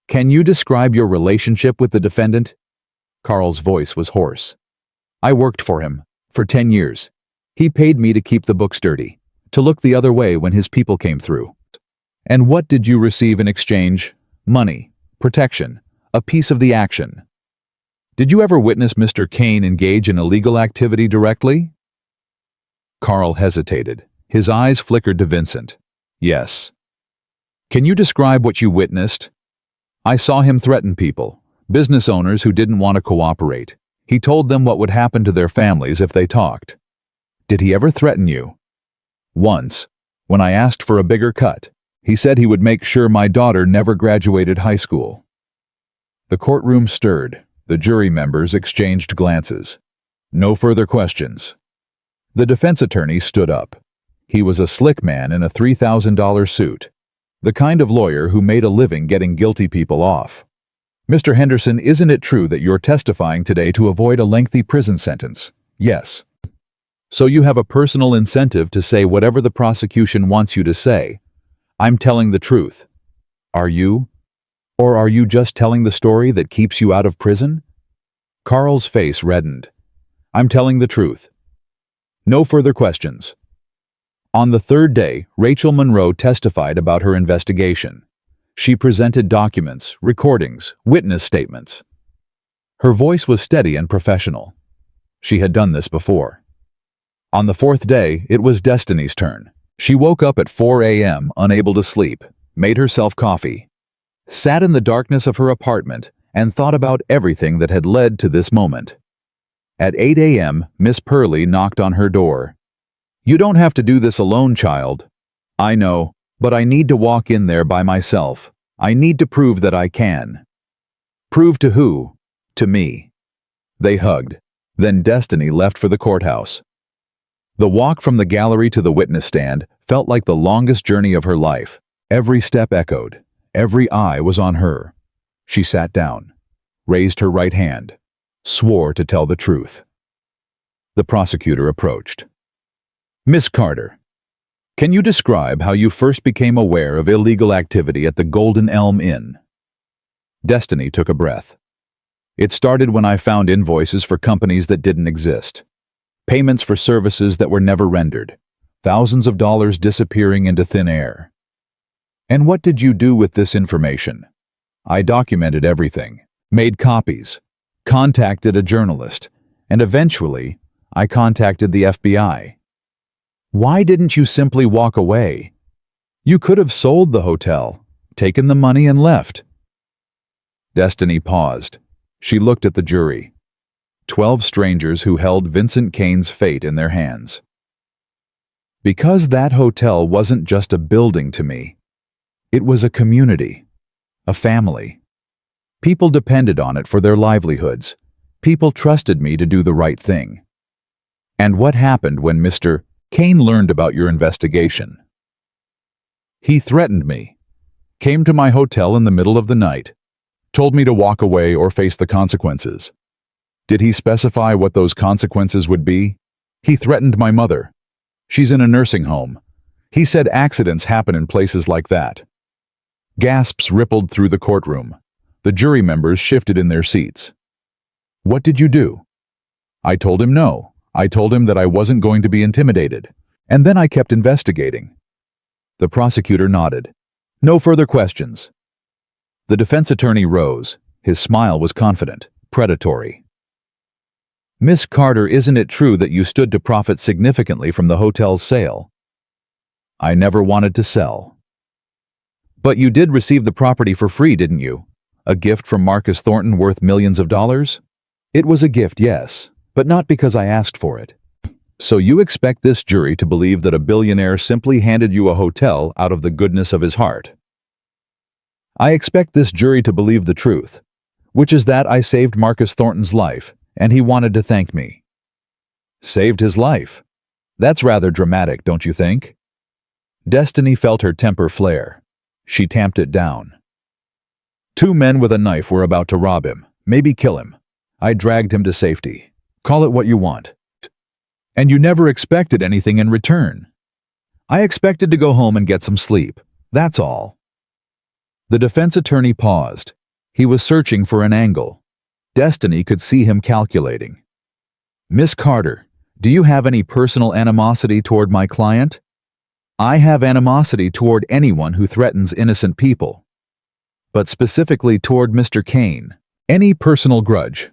"can you describe your relationship with the defendant?" Carl's voice was hoarse. "I worked for him, for 10 years. He paid me to keep the books dirty, to look the other way when his people came through." "And what did you receive in exchange?" "Money, protection, a piece of the action." "Did you ever witness Mr. Kane engage in illegal activity directly?" Carl hesitated. His eyes flickered to Vincent. "Yes." "Can you describe what you witnessed?" "I saw him threaten people, business owners who didn't want to cooperate. He told them what would happen to their families if they talked." "Did he ever threaten you?" "Once, when I asked for a bigger cut. He said he would make sure my daughter never graduated high school." The courtroom stirred. The jury members exchanged glances. No further questions. The defense attorney stood up. He was a slick man in a $3,000 suit, the kind of lawyer who made a living getting guilty people off. "Mr. Henderson, isn't it true that you're testifying today to avoid a lengthy prison sentence?" "Yes." "So you have a personal incentive to say whatever the prosecution wants you to say. I'm telling the truth." "Are you? Or are you just telling the story that keeps you out of prison?" Carl's face reddened. "I'm telling the truth." No further questions. On the third day, Rachel Monroe testified about her investigation. She presented documents, recordings, witness statements. Her voice was steady and professional. She had done this before. On the fourth day, it was Destiny's turn. She woke up at 4 a.m., unable to sleep, made herself coffee, sat in the darkness of her apartment, and thought about everything that had led to this moment. At 8 a.m., Miss Purley knocked on her door. "You don't have to do this alone, child." "I know, but I need to walk in there by myself." I need to prove that I can. Prove to who? To me. They hugged. Then Destiny left for the courthouse. The walk from the gallery to the witness stand felt like the longest journey of her life. Every step echoed. Every eye was on her. She sat down, raised her right hand, swore to tell the truth. The prosecutor approached. Miss Carter, can you describe how you first became aware of illegal activity at the Golden Elm Inn? Destiny took a breath. It started when I found invoices for companies that didn't exist. Payments for services that were never rendered. Thousands of dollars disappearing into thin air. And what did you do with this information? I documented everything, made copies, contacted a journalist, and eventually, I contacted the FBI. Why didn't you simply walk away? You could have sold the hotel, taken the money and left. Destiny paused. She looked at the jury. 12 strangers who held Vincent Kane's fate in their hands. Because that hotel wasn't just a building to me. It was a community, a family. People depended on it for their livelihoods. People trusted me to do the right thing. And what happened when Mr. Kane learned about your investigation? He threatened me, came to my hotel in the middle of the night, told me to walk away or face the consequences. Did he specify what those consequences would be? He threatened my mother. She's in a nursing home. He said accidents happen in places like that. Gasps rippled through the courtroom. The jury members shifted in their seats. What did you do? I told him no. I told him that I wasn't going to be intimidated. And then I kept investigating. The prosecutor nodded. No further questions. The defense attorney rose. His smile was confident, predatory. Miss Carter, isn't it true that you stood to profit significantly from the hotel's sale? I never wanted to sell. But you did receive the property for free, didn't you? A gift from Marcus Thornton worth millions of dollars? It was a gift, yes, but not because I asked for it. So you expect this jury to believe that a billionaire simply handed you a hotel out of the goodness of his heart? I expect this jury to believe the truth, which is that I saved Marcus Thornton's life, and he wanted to thank me. Saved his life? That's rather dramatic, don't you think? Destiny felt her temper flare. She tamped it down. 2 men with a knife were about to rob him, maybe kill him. I dragged him to safety. Call it what you want. And you never expected anything in return. I expected to go home and get some sleep. That's all. The defense attorney paused. He was searching for an angle. Destiny could see him calculating. Miss Carter, do you have any personal animosity toward my client? I have animosity toward anyone who threatens innocent people. But specifically toward Mr. Kane. Any personal grudge.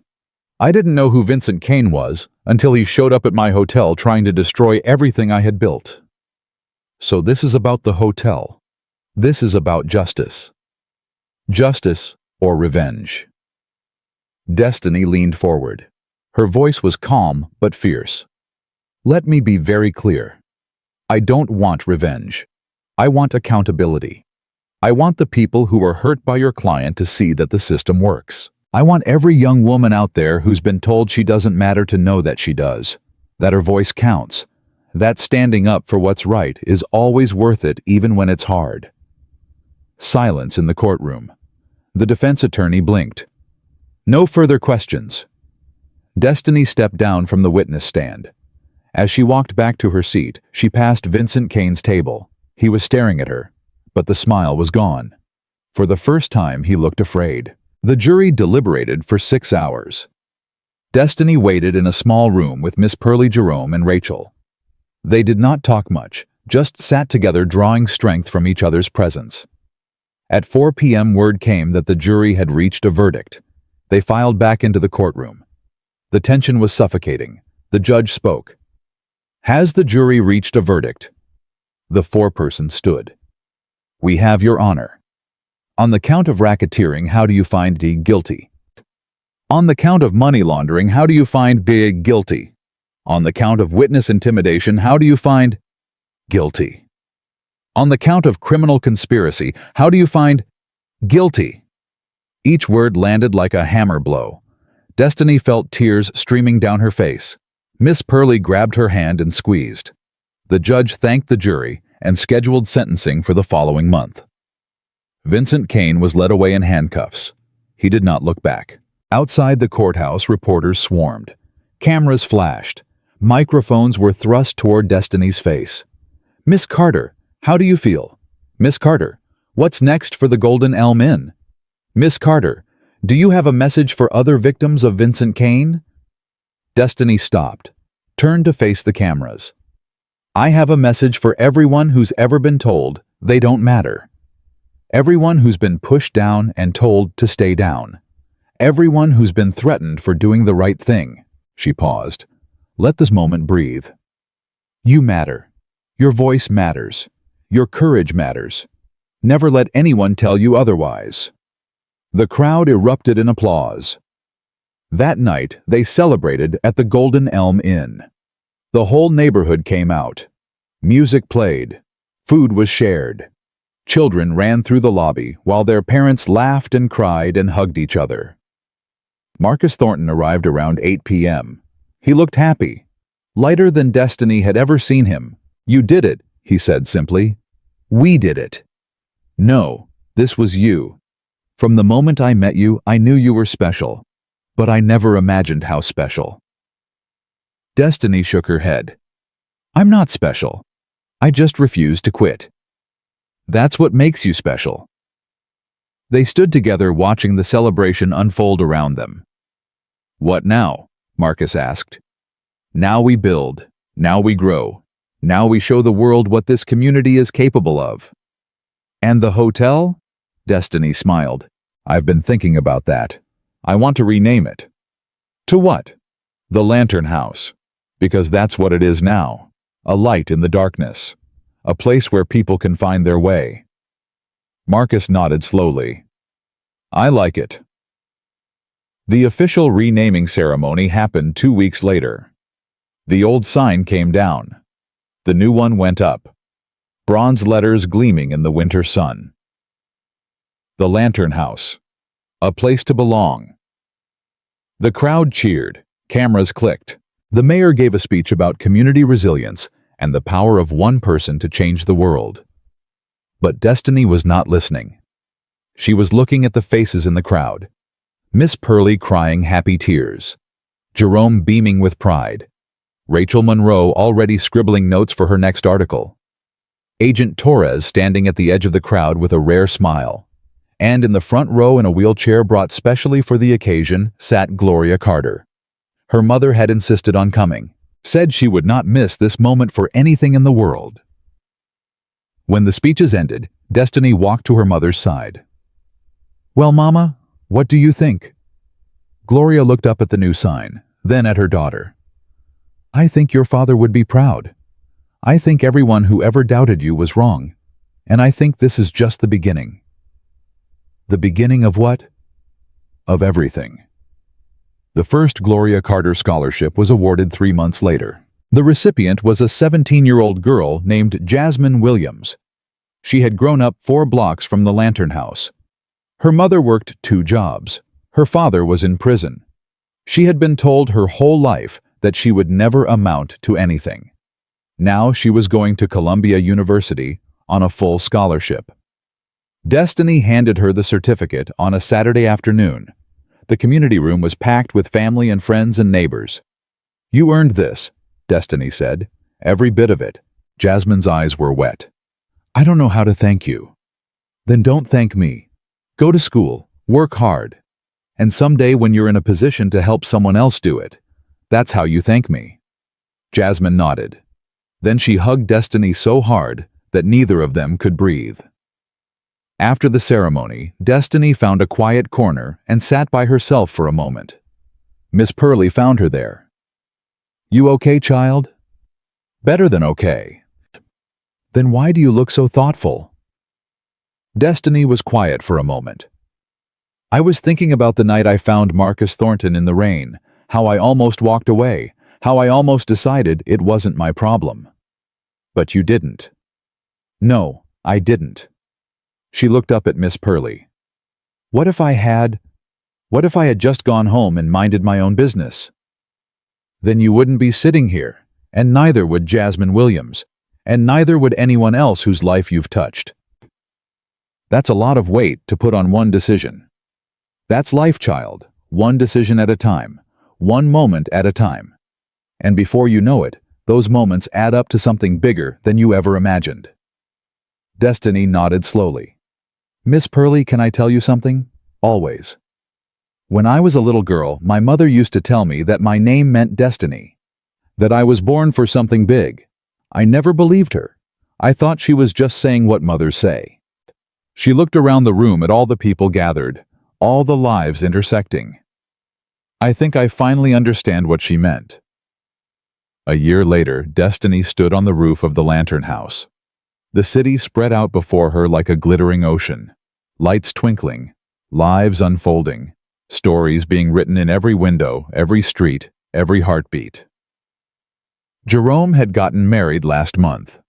I didn't know who Vincent Kane was until he showed up at my hotel trying to destroy everything I had built. So this is about the hotel. This is about justice. Justice or revenge. Destiny leaned forward. Her voice was calm but fierce. Let me be very clear. I don't want revenge. I want accountability. I want the people who were hurt by your client to see that the system works. I want every young woman out there who's been told she doesn't matter to know that she does, that her voice counts, that standing up for what's right is always worth it even when it's hard. Silence in the courtroom. The defense attorney blinked. No further questions. Destiny stepped down from the witness stand. As she walked back to her seat, she passed Vincent Kane's table. He was staring at her, but the smile was gone. For the first time, he looked afraid. The jury deliberated for 6 hours. Destiny waited in a small room with Miss Pearlie Jerome and Rachel. They did not talk much, just sat together drawing strength from each other's presence. At 4 p.m. word came that the jury had reached a verdict. They filed back into the courtroom. The tension was suffocating. The judge spoke. Has the jury reached a verdict? The foreperson stood. We have, Your Honor. On the count of racketeering, how do you find D guilty? On the count of money laundering, how do you find B guilty? On the count of witness intimidation, how do you find guilty? On the count of criminal conspiracy, how do you find Guilty. Each word landed like a hammer blow. Destiny felt tears streaming down her face. Miss Pearlie grabbed her hand and squeezed. The judge thanked the jury and scheduled sentencing for the following month. Vincent Kane was led away in handcuffs. He did not look back. Outside the courthouse, reporters swarmed. Cameras flashed. Microphones were thrust toward Destiny's face. "Miss Carter, how do you feel? Miss Carter, what's next for the Golden Elm Inn? Miss Carter, do you have a message for other victims of Vincent Kane?" Destiny stopped, turned to face the cameras. "I have a message for everyone who's ever been told they don't matter. Everyone who's been pushed down and told to stay down. Everyone who's been threatened for doing the right thing." She paused. "Let this moment breathe. You matter. Your voice matters. Your courage matters. Never let anyone tell you otherwise." The crowd erupted in applause. That night, they celebrated at the Golden Elm Inn. The whole neighborhood came out. Music played. Food was shared. Children ran through the lobby while their parents laughed and cried and hugged each other. Marcus Thornton arrived around 8 p.m. He looked happy, lighter than Destiny had ever seen him. "You did it," he said simply. "We did it." "No, this was you. From the moment I met you, I knew you were special, but I never imagined how special." Destiny shook her head. "I'm not special. I just refuse to quit." "That's what makes you special." They stood together watching the celebration unfold around them. "What now?" Marcus asked. "Now we build. Now we grow. Now we show the world what this community is capable of." "And the hotel?" Destiny smiled. "I've been thinking about that. I want to rename it." "To what?" "The Lantern House. Because that's what it is now. A light in the darkness. A place where people can find their way." Marcus nodded slowly. "I like it." The official renaming ceremony happened 2 weeks later. The old sign came down. The new one went up. Bronze letters gleaming in the winter sun. The Lantern House. A place to belong. The crowd cheered. Cameras clicked. The mayor gave a speech about community resilience and the power of one person to change the world. But Destiny was not listening. She was looking at the faces in the crowd. Miss Pearlie crying happy tears. Jerome beaming with pride. Rachel Monroe already scribbling notes for her next article. Agent Torres standing at the edge of the crowd with a rare smile. And in the front row in a wheelchair brought specially for the occasion sat Gloria Carter. Her mother had insisted on coming, said she would not miss this moment for anything in the world. When the speeches ended, Destiny walked to her mother's side. "Well, Mama, what do you think?" Gloria looked up at the new sign, then at her daughter. "I think your father would be proud. I think everyone who ever doubted you was wrong, and I think this is just the beginning." The beginning of what? Of everything. The first Gloria Carter Scholarship was awarded 3 months later. The recipient was a 17-year-old girl named Jasmine Williams. She had grown up 4 blocks from the Lantern House. Her mother worked 2 jobs. Her father was in prison. She had been told her whole life that she would never amount to anything. Now she was going to Columbia University on a full scholarship. Destiny handed her the certificate on a Saturday afternoon. The community room was packed with family and friends and neighbors. "You earned this," Destiny said. "Every bit of it." Jasmine's eyes were wet. "I don't know how to thank you." "Then don't thank me. Go to school, work hard. And someday when you're in a position to help someone else do it, that's how you thank me." Jasmine nodded. Then she hugged Destiny so hard that neither of them could breathe. After the ceremony, Destiny found a quiet corner and sat by herself for a moment. Miss Pearlie found her there. "You okay, child?" "Better than okay." "Then why do you look so thoughtful?" Destiny was quiet for a moment. "I was thinking about the night I found Marcus Thornton in the rain, how I almost walked away, how I almost decided it wasn't my problem." "But you didn't." "No, I didn't." She looked up at Miss Pearlie. What if I had... What if I had just gone home and minded my own business? Then you wouldn't be sitting here, and neither would Jasmine Williams, and neither would anyone else whose life you've touched. That's a lot of weight to put on one decision. That's life, child, one decision at a time, one moment at a time. And before you know it, those moments add up to something bigger than you ever imagined. Destiny nodded slowly. Miss Pearlie, can I tell you something? Always. When I was a little girl, my mother used to tell me that my name meant destiny, that I was born for something big. I never believed her. I thought she was just saying what mothers say. She looked around the room at all the people gathered, all the lives intersecting. I think I finally understand what she meant. A year later, Destiny stood on the roof of the Lantern House. The city spread out before her like a glittering ocean, lights twinkling, lives unfolding, stories being written in every window, every street, every heartbeat. Jerome had gotten married last month.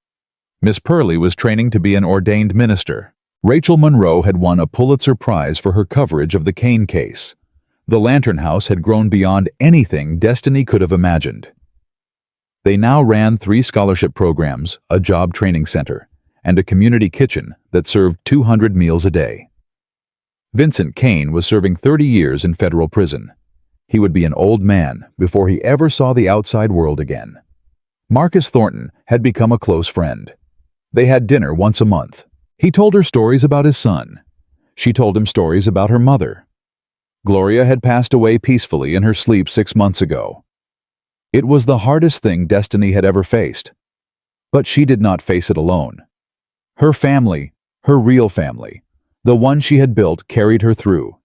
Miss Pearlie was training to be an ordained minister. Rachel Monroe had won a Pulitzer Prize for her coverage of the Kane case. The Lantern House had grown beyond anything Destiny could have imagined. They now ran 3 scholarship programs, a job training center, and a community kitchen that served 200 meals a day. Vincent Kane was serving 30 years in federal prison. He would be an old man before he ever saw the outside world again. Marcus Thornton had become a close friend. They had dinner once a month. He told her stories about his son. She told him stories about her mother. Gloria had passed away peacefully in her sleep 6 months ago. It was the hardest thing Destiny had ever faced. But she did not face it alone. Her family, her real family, the one she had built, carried her through.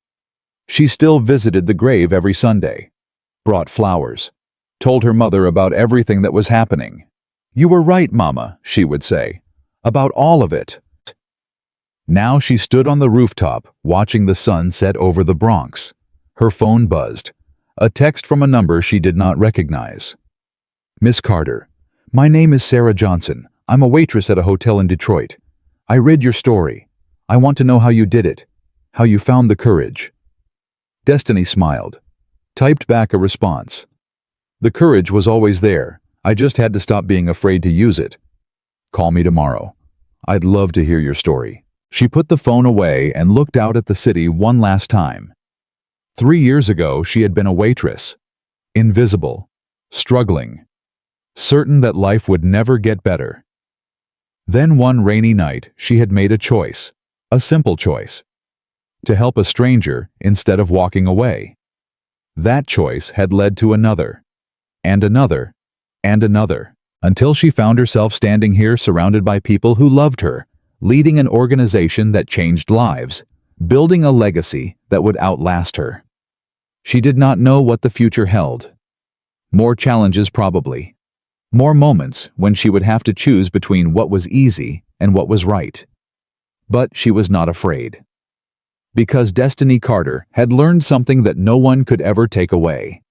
She still visited the grave every Sunday, brought flowers, told her mother about everything that was happening. "You were right, Mama," she would say, "about all of it." Now she stood on the rooftop, watching the sun set over the Bronx. Her phone buzzed. A text from a number she did not recognize. "Miss Carter, my name is Sarah Johnson. I'm a waitress at a hotel in Detroit. I read your story. I want to know how you did it, how you found the courage." Destiny smiled, typed back a response. "The courage was always there. I just had to stop being afraid to use it. Call me tomorrow. I'd love to hear your story." She put the phone away and looked out at the city one last time. 3 years ago, she had been a waitress, invisible, struggling, certain that life would never get better. Then one rainy night, she had made a choice, a simple choice, to help a stranger instead of walking away. That choice had led to another, and another, and another, until she found herself standing here surrounded by people who loved her, leading an organization that changed lives, building a legacy that would outlast her. She did not know what the future held. More challenges probably. More moments when she would have to choose between what was easy and what was right. But she was not afraid. Because Destiny Carter had learned something that no one could ever take away.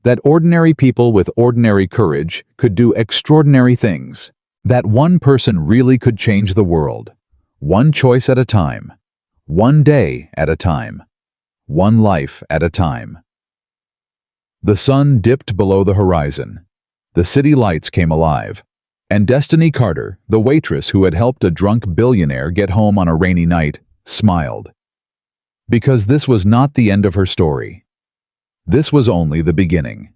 That ordinary people with ordinary courage could do extraordinary things. That one person really could change the world. One choice at a time. One day at a time. One life at a time. The sun dipped below the horizon. The city lights came alive. And Destiny Carter, the waitress who had helped a drunk billionaire get home on a rainy night, smiled. Because this was not the end of her story. This was only the beginning.